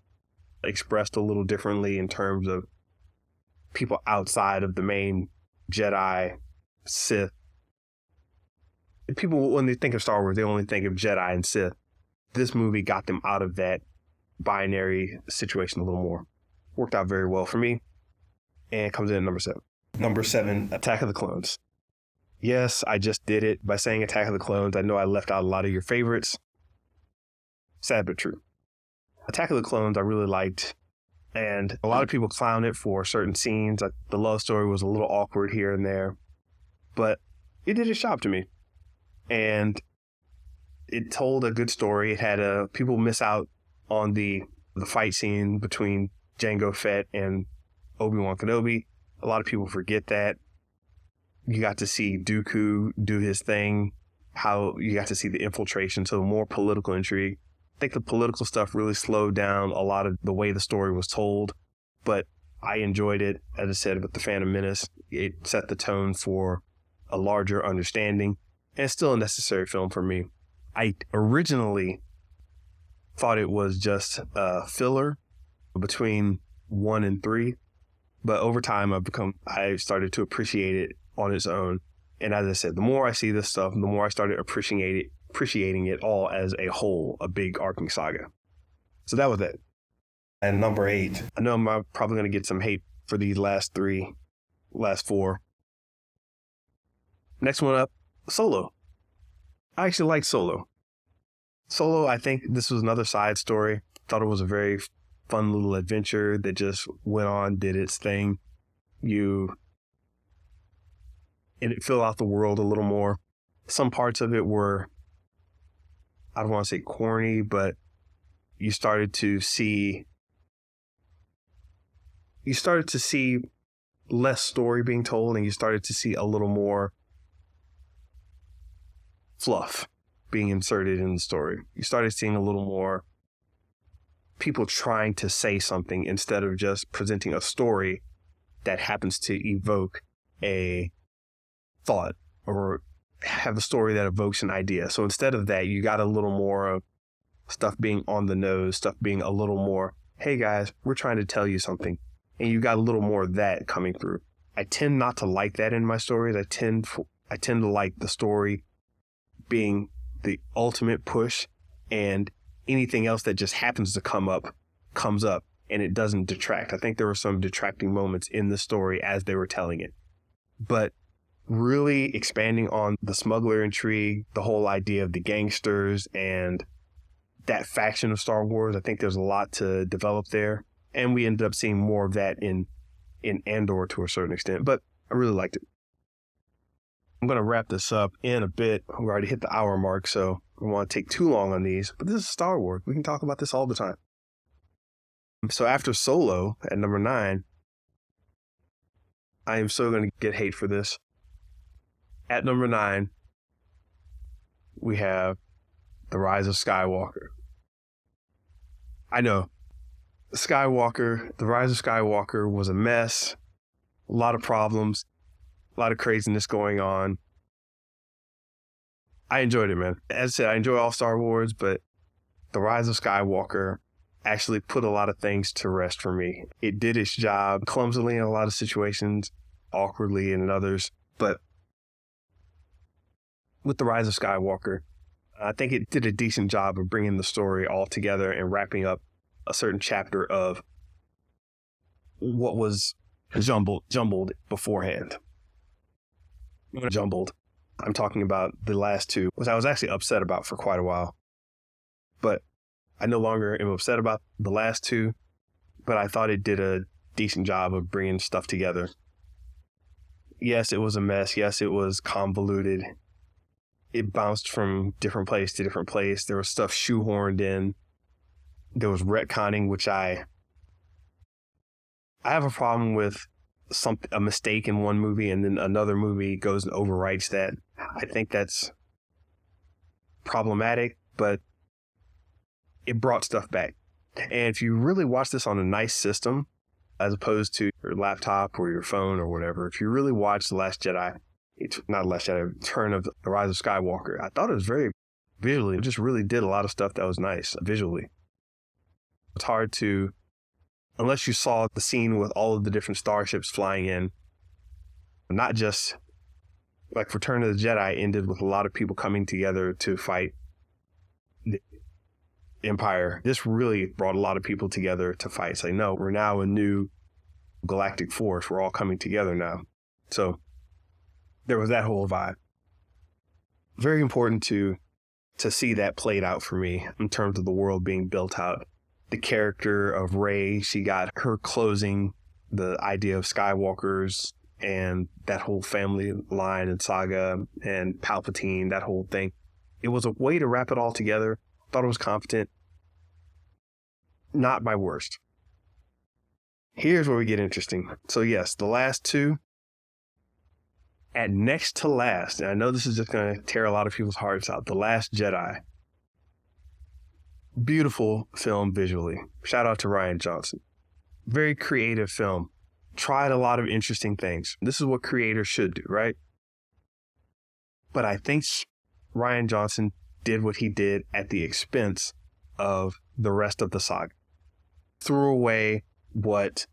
Speaker 1: expressed a little differently in terms of people outside of the main Jedi, Sith. People, when they think of Star Wars, they only think of Jedi and Sith. This movie got them out of that binary situation a little more. Worked out very well for me. And comes in at number 7. Number 7, Attack of the Clones. Yes, I just did it by saying Attack of the Clones. I know I left out a lot of your favorites. Sad but true. Attack of the Clones I really liked, and a lot of people clown it for certain scenes. The love story was a little awkward here and there, but it did its job to me. And it told a good story. It had people miss out on the fight scene between Jango Fett and Obi-Wan Kenobi. A lot of people forget that. You got to see Dooku do his thing, how you got to see the infiltration, so more political intrigue. I think the political stuff really slowed down a lot of the way the story was told, but I enjoyed it. As I said, with the Phantom Menace, it set the tone for a larger understanding, and it's still a necessary film for me. I originally thought it was just a filler between 1 and 3, but over time I started to appreciate it on its own. And as I said, the more I see this stuff, the more I started appreciating it all as a whole, a big arcing saga. So that was it. And number 8, I know I'm probably going to get some hate for these last 4. Next one up, Solo. I actually liked Solo. Solo, I think this was another side story. Thought it was a very fun little adventure that just went on, did its thing. And it filled out the world a little more. Some parts of it were, I don't want to say corny, but you started to see less story being told, and you started to see a little more fluff being inserted in the story. You started seeing a little more people trying to say something instead of just presenting a story that happens to evoke a thought or have a story that evokes an idea. So instead of that, you got a little more of stuff being on the nose, stuff being a little more, hey guys, we're trying to tell you something. And you got a little more of that coming through. I tend not to like that in my stories. I tend to like the story being the ultimate push, and anything else that just happens to comes up and it doesn't detract. I think there were some detracting moments in the story as they were telling it. But really expanding on the smuggler intrigue, the whole idea of the gangsters and that faction of Star Wars, I think there's a lot to develop there. And we ended up seeing more of that in Andor to a certain extent. But I really liked it. I'm going to wrap this up in a bit. We already hit the hour mark, so I don't want to take too long on these. But this is Star Wars. We can talk about this all the time. So after Solo at number 9, I am so going to get hate for this. At number 9, we have The Rise of Skywalker. I know. The Rise of Skywalker was a mess. A lot of problems. A lot of craziness going on. I enjoyed it, man. As I said, I enjoy all Star Wars, but The Rise of Skywalker actually put a lot of things to rest for me. It did its job clumsily in a lot of situations, awkwardly in others, but with The Rise of Skywalker, I think it did a decent job of bringing the story all together and wrapping up a certain chapter of what was jumbled beforehand. Jumbled. I'm talking about the last 2, which I was actually upset about for quite a while. But I no longer am upset about the last 2, but I thought it did a decent job of bringing stuff together. Yes, it was a mess. Yes, it was convoluted. It bounced from different place to different place. There was stuff shoehorned in. There was retconning, which I have a problem with. A mistake in one movie and then another movie goes and overwrites that. I think that's problematic, but it brought stuff back. And if you really watch this on a nice system, as opposed to your laptop or your phone or whatever, if you really watch The Last Jedi, Return of the Rise of Skywalker, I thought it was very visually, it just really did a lot of stuff that was nice visually. It's hard to, unless you saw the scene with all of the different starships flying in, not just like Return of the Jedi ended with a lot of people coming together to fight the Empire. This really brought a lot of people together to fight. It's like, no, we're now a new galactic force. We're all coming together now. So There was that whole vibe. Very important to see that played out for me in terms of the world being built out. The character of Rey, she got her closing, the idea of Skywalkers and that whole family line and saga and Palpatine, that whole thing. It was a way to wrap it all together. Thought it was competent. Not my worst. Here's where we get interesting. So yes, the last two, at next to last, and I know this is just going to tear a lot of people's hearts out, The Last Jedi. Beautiful film visually. Shout out to Rian Johnson. Very creative film. Tried a lot of interesting things. This is what creators should do, right? But I think Rian Johnson did what he did at the expense of the rest of the saga. Threw away what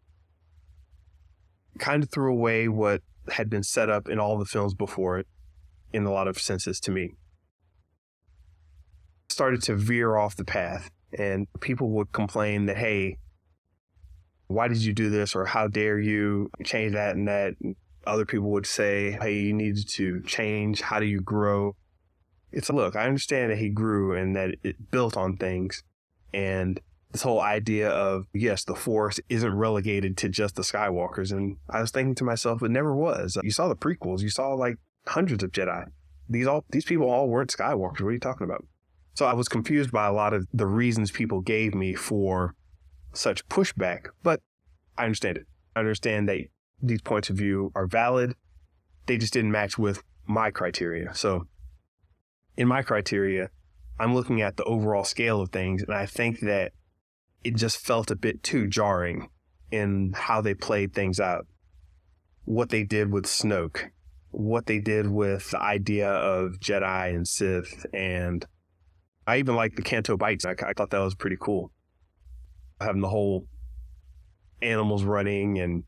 Speaker 1: had been set up in all the films before it, in a lot of senses to me. Started to veer off the path, and people would complain that, hey, why did you do this? Or how dare you change that and that? And other people would say, hey, you needed to change. How do you grow? It's look, I understand that he grew and that it built on things. And this whole idea of, yes, the Force isn't relegated to just the Skywalkers. And I was thinking to myself, it never was. You saw the prequels. You saw like hundreds of Jedi. These people all weren't Skywalkers. What are you talking about? So I was confused by a lot of the reasons people gave me for such pushback, but I understand it. I understand that these points of view are valid. They just didn't match with my criteria. So in my criteria, I'm looking at the overall scale of things, and I think that it just felt a bit too jarring in how they played things out. What they did with Snoke, what they did with the idea of Jedi and Sith, and I even liked the Canto Bites. I thought that was pretty cool. Having the whole animals running, and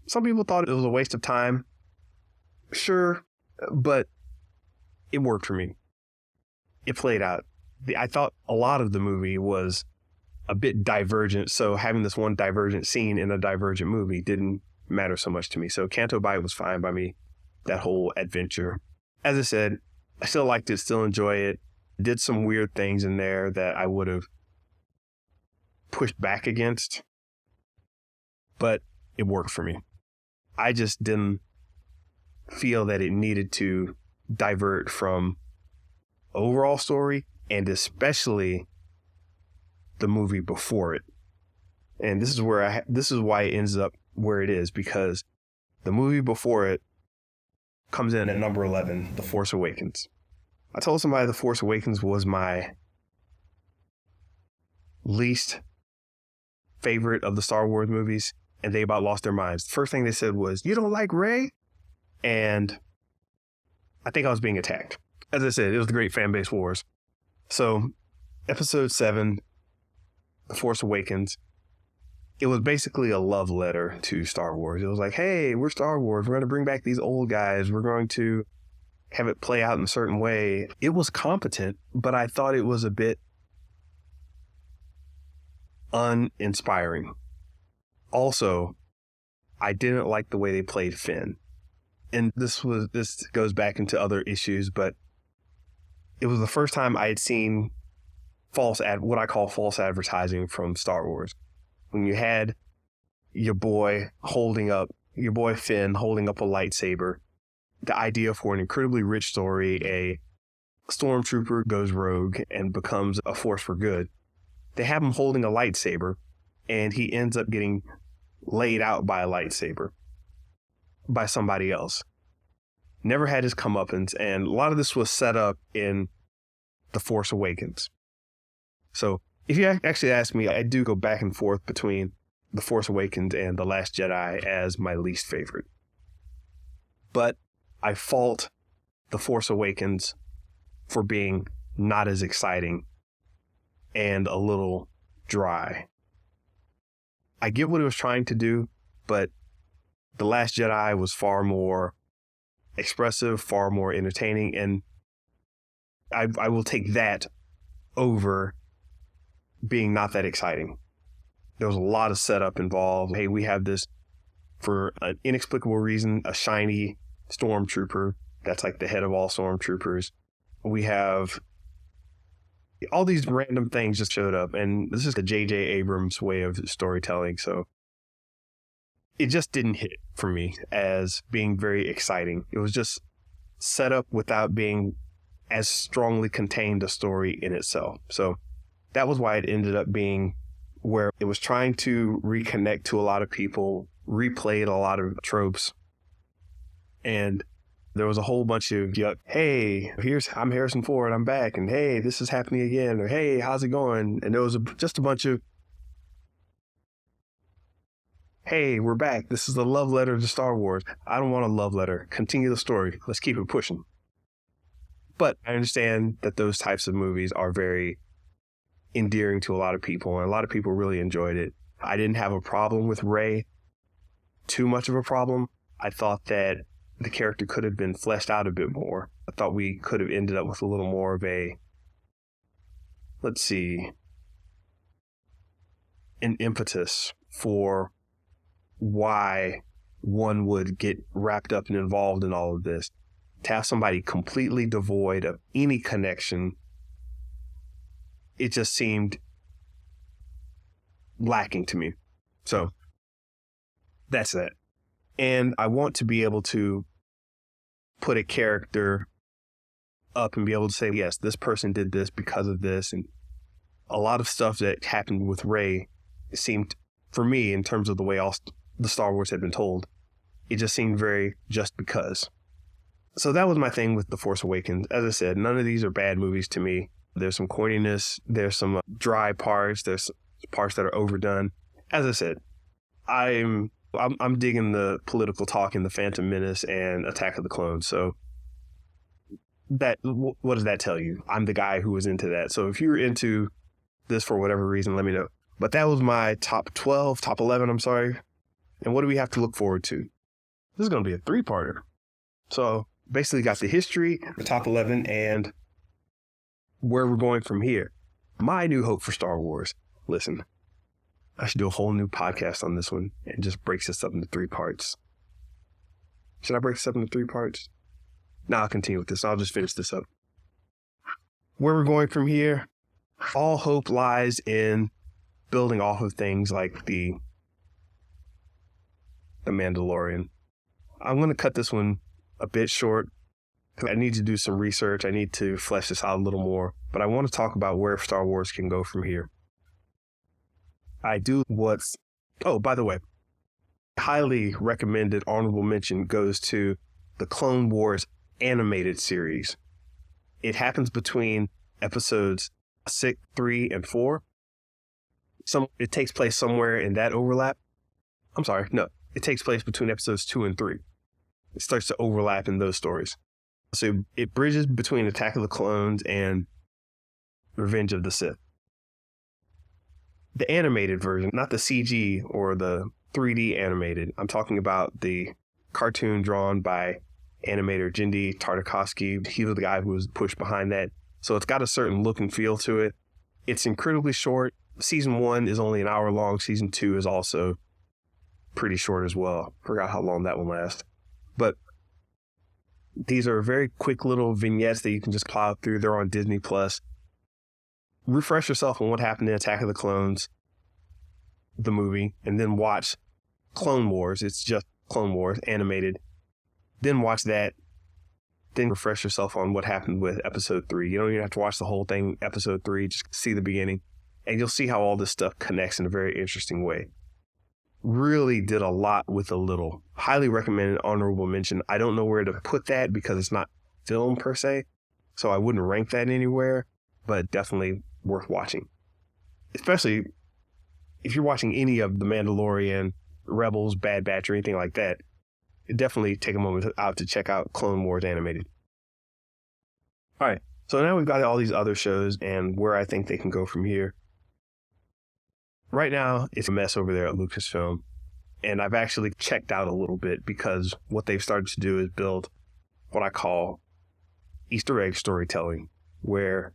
Speaker 1: some people thought it was a waste of time. Sure, but it worked for me. It played out. I thought a lot of the movie was a bit divergent, so having this one divergent scene in a divergent movie didn't matter so much to me. So Canto Bight was fine by me, that whole adventure. As I said, I still liked it, still enjoy it. Did some weird things in there that I would have pushed back against, but it worked for me. I just didn't feel that it needed to divert from overall story, and especially the movie before it. And this is why it ends up where it is, because the movie before it comes in at number 11, The Force Awakens. I told somebody The Force Awakens was my least favorite of the Star Wars movies, and they about lost their minds. The first thing they said was, "You don't like Rey?" And I think I was being attacked. As I said, it was the great fan base wars. So episode 7, The Force Awakens, it was basically a love letter to Star Wars. It was like, hey, we're Star Wars. We're going to bring back these old guys. We're going to have it play out in a certain way. It was competent, but I thought it was a bit uninspiring. Also, I didn't like the way they played Finn. And this goes back into other issues, but it was the first time I had seen what I call false advertising from Star Wars. When you had your boy Finn holding up a lightsaber, the idea for an incredibly rich story, a stormtrooper goes rogue and becomes a force for good. They have him holding a lightsaber, and he ends up getting laid out by a lightsaber by somebody else. Never had his comeuppance, and a lot of this was set up in The Force Awakens. So if you actually ask me, I do go back and forth between The Force Awakens and The Last Jedi as my least favorite. But I fault The Force Awakens for being not as exciting and a little dry. I get what it was trying to do, but The Last Jedi was far more expressive, far more entertaining, and I will take that over being not that exciting. There was a lot of setup involved. Hey, we have this, for an inexplicable reason, a shiny stormtrooper That's like the head of all stormtroopers. We have all these random things just showed up. And this is the J.J. Abrams way of storytelling. So it just didn't hit for me as being very exciting. It was just set up without being as strongly contained a story in itself. So that was why it ended up being where it was trying to reconnect to a lot of people, replayed a lot of tropes. And there was a whole bunch of, hey, I'm Harrison Ford, I'm back. And hey, this is happening again. Or hey, how's it going? And there was just a bunch of, hey, we're back. This is a love letter to Star Wars. I don't want a love letter. Continue the story. Let's keep it pushing. But I understand that those types of movies are very endearing to a lot of people, and a lot of people really enjoyed it. I didn't have a problem with Rey, too much of a problem. I thought that the character could have been fleshed out a bit more. I thought we could have ended up with a little more of an impetus for why one would get wrapped up and involved in all of this. To have somebody completely devoid of any connection, it just seemed lacking to me. So that's that. And I want to be able to put a character up and be able to say, yes, this person did this because of this. And a lot of stuff that happened with Rey, it seemed, for me, in terms of the way all the Star Wars had been told, it just seemed very just because. So that was my thing with The Force Awakens. As I said, none of these are bad movies to me. There's some corniness. There's some dry parts. There's parts that are overdone. As I said, I'm digging the political talk in The Phantom Menace and Attack of the Clones. So that, what does that tell you? I'm the guy who was into that. So if you're into this for whatever reason, let me know. But that was my top 11, I'm sorry. And what do we have to look forward to? This is going to be a 3-parter. So basically got the history, the top 11, and where we're going from here. My new hope for Star Wars. Listen, I should do a whole new podcast on this one and just break this up into 3 parts. Should I break this up into 3 parts? No, I'll continue with this. I'll just finish this up. Where we're going from here, all hope lies in building off of things like the Mandalorian. I'm going to cut this one a bit short. I need to do some research. I need to flesh this out a little more, but I want to talk about where Star Wars can go from here. By the way, highly recommended honorable mention goes to the Clone Wars animated series. It happens between episodes 6, 3, and 4. It takes place somewhere in that overlap. I'm sorry, no, it takes place between episodes 2 and 3. It starts to overlap in those stories. So it bridges between Attack of the Clones and Revenge of the Sith. The animated version, not the CG or the 3D animated. I'm talking about the cartoon drawn by animator Genndy Tartakovsky. He was the guy who was pushed behind that. So it's got a certain look and feel to it. It's incredibly short. Season 1 is only an hour long. Season 2 is also pretty short as well. Forgot how long that one lasts. But these are very quick little vignettes that you can just plow through. They're on Disney Plus. Refresh yourself on what happened in Attack of the Clones, the movie, and then watch Clone Wars. It's just Clone Wars, animated. Then watch that. Then refresh yourself on what happened with episode 3. You don't even have to watch the whole thing, episode 3, just see the beginning. And you'll see how all this stuff connects in a very interesting way. Really did a lot with a little. Highly recommended, honorable mention. I don't know where to put that because it's not film per se, so I wouldn't rank that anywhere, but definitely worth watching. Especially if you're watching any of The Mandalorian, Rebels, Bad Batch, or anything like that, definitely take a moment out to check out Clone Wars animated. All right, so now we've got all these other shows and where I think they can go from here. Right now, it's a mess over there at Lucasfilm, and I've actually checked out a little bit because what they've started to do is build what I call Easter egg storytelling, where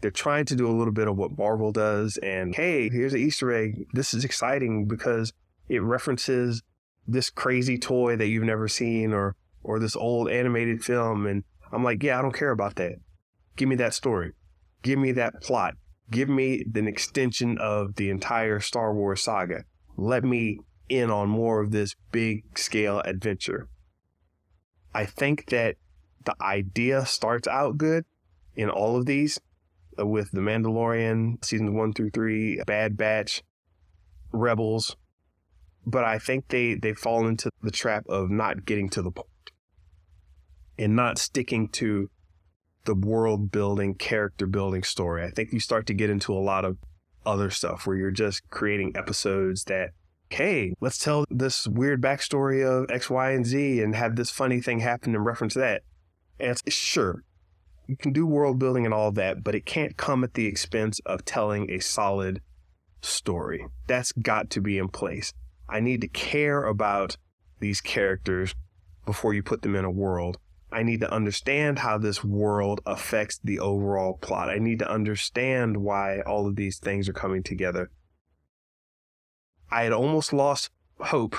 Speaker 1: they're trying to do a little bit of what Marvel does, and hey, here's an Easter egg. This is exciting because it references this crazy toy that you've never seen, or or this old animated film. And I'm like, yeah, I don't care about that. Give me that story. Give me that plot. Give me an extension of the entire Star Wars saga. Let me in on more of this big scale adventure. I think that the idea starts out good in all of these, with The Mandalorian, seasons 1 through 3, Bad Batch, Rebels. But I think they fall into the trap of not getting to the point and not sticking to the world building, character building story. I think you start to get into a lot of other stuff where you're just creating episodes that, hey, let's tell this weird backstory of X, Y, and Z and have this funny thing happen and reference that. And sure, you can do world building and all of that, but it can't come at the expense of telling a solid story. That's got to be in place. I need to care about these characters before you put them in a world. I need to understand how this world affects the overall plot. I need to understand why all of these things are coming together. I had almost lost hope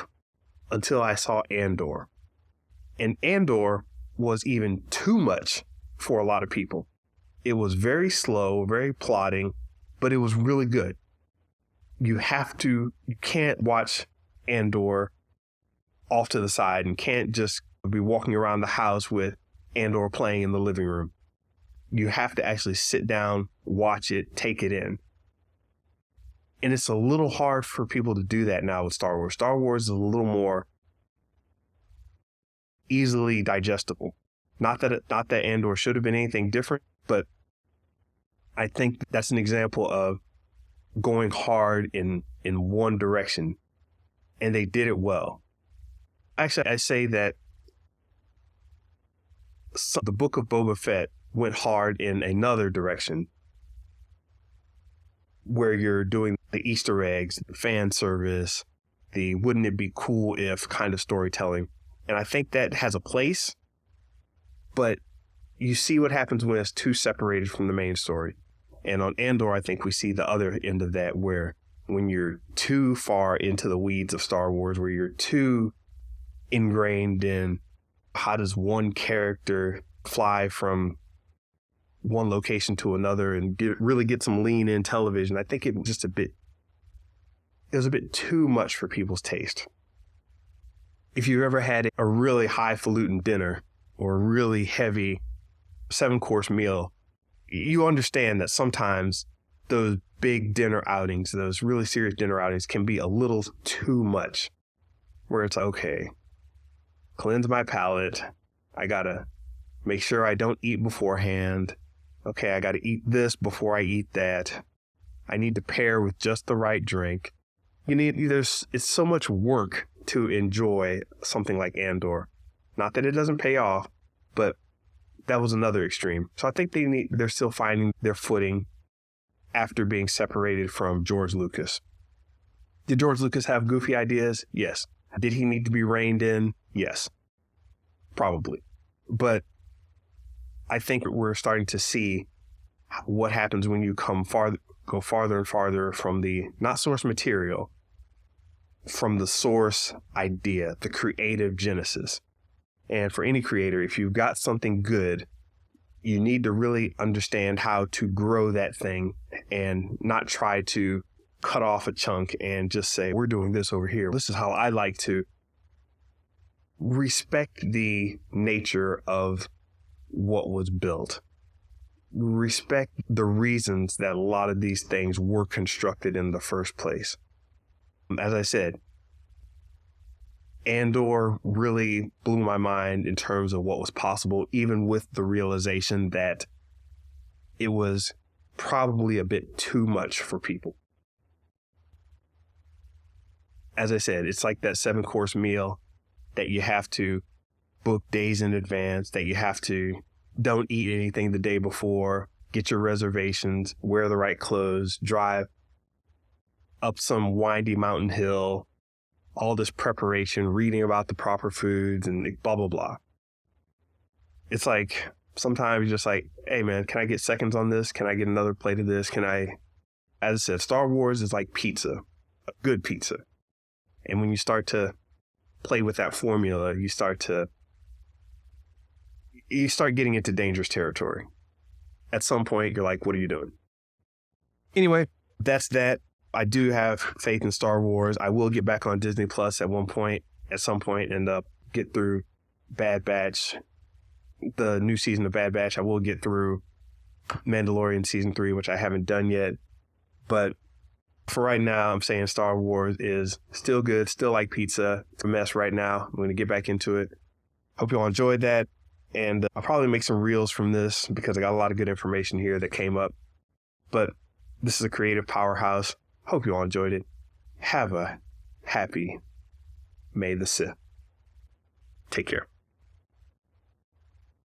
Speaker 1: until I saw Andor. And Andor was even too much for a lot of people. It was very slow, very plodding, but it was really good. You can't watch Andor off to the side and can't just be walking around the house with Andor playing in the living room. You have to actually sit down, watch it, take it in. And it's a little hard for people to do that now with Star Wars. Star Wars is a little more easily digestible. Not that Andor should have been anything different, but I think that's an example of going hard in one direction, and they did it well. Actually, I say that the Book of Boba Fett went hard in another direction, where you're doing the Easter eggs, the fan service, the wouldn't it be cool if kind of storytelling. And I think that has a place, but you see what happens when it's too separated from the main story. And on Andor, I think we see the other end of that, where when you're too far into the weeds of Star Wars, where you're too ingrained in how does one character fly from one location to another and really get some lean in television. I think it was a bit too much for people's taste. If you've ever had a really highfalutin dinner or a really heavy 7-course meal, you understand that sometimes those big dinner outings, those really serious dinner outings, can be a little too much, where it's okay, cleanse my palate. I gotta make sure I don't eat beforehand. Okay, I gotta eat this before I eat that. I need to pair with just the right drink. It's so much work to enjoy something like Andor. Not that it doesn't pay off, but that was another extreme. So I think they're still finding their footing after being separated from George Lucas. Did George Lucas have goofy ideas? Yes. Did he need to be reined in? Yes. Probably. But I think we're starting to see what happens when you go farther and farther from the, not source material, from the source idea, the creative genesis. And for any creator, if you've got something good, you need to really understand how to grow that thing and not try to cut off a chunk and just say, we're doing this over here. This is how I like to respect the nature of what was built. Respect the reasons that a lot of these things were constructed in the first place. As I said, Andor really blew my mind in terms of what was possible, even with the realization that it was probably a bit too much for people. As I said, it's like that 7-course meal that you have to book days in advance, that you have to don't eat anything the day before, get your reservations, wear the right clothes, drive up some windy mountain hill, all this preparation, reading about the proper foods and blah, blah, blah. It's like, sometimes you're just like, hey man, can I get seconds on this? Can I get another plate of this? As I said, Star Wars is like pizza, a good pizza. And when you start to play with that formula, you start to you start getting into dangerous territory. At some point, you're like, what are you doing? Anyway, that's that. I do have faith in Star Wars. I will get back on Disney Plus at some point, and get through Bad Batch, the new season of Bad Batch. I will get through Mandalorian season 3, which I haven't done yet. But for right now, I'm saying Star Wars is still good, still like pizza. It's a mess right now. I'm going to get back into it. Hope you all enjoyed that. And I'll probably make some reels from this because I got a lot of good information here that came up. But this is a creative powerhouse. Hope you all enjoyed it. Have a happy May the Sith. Take care.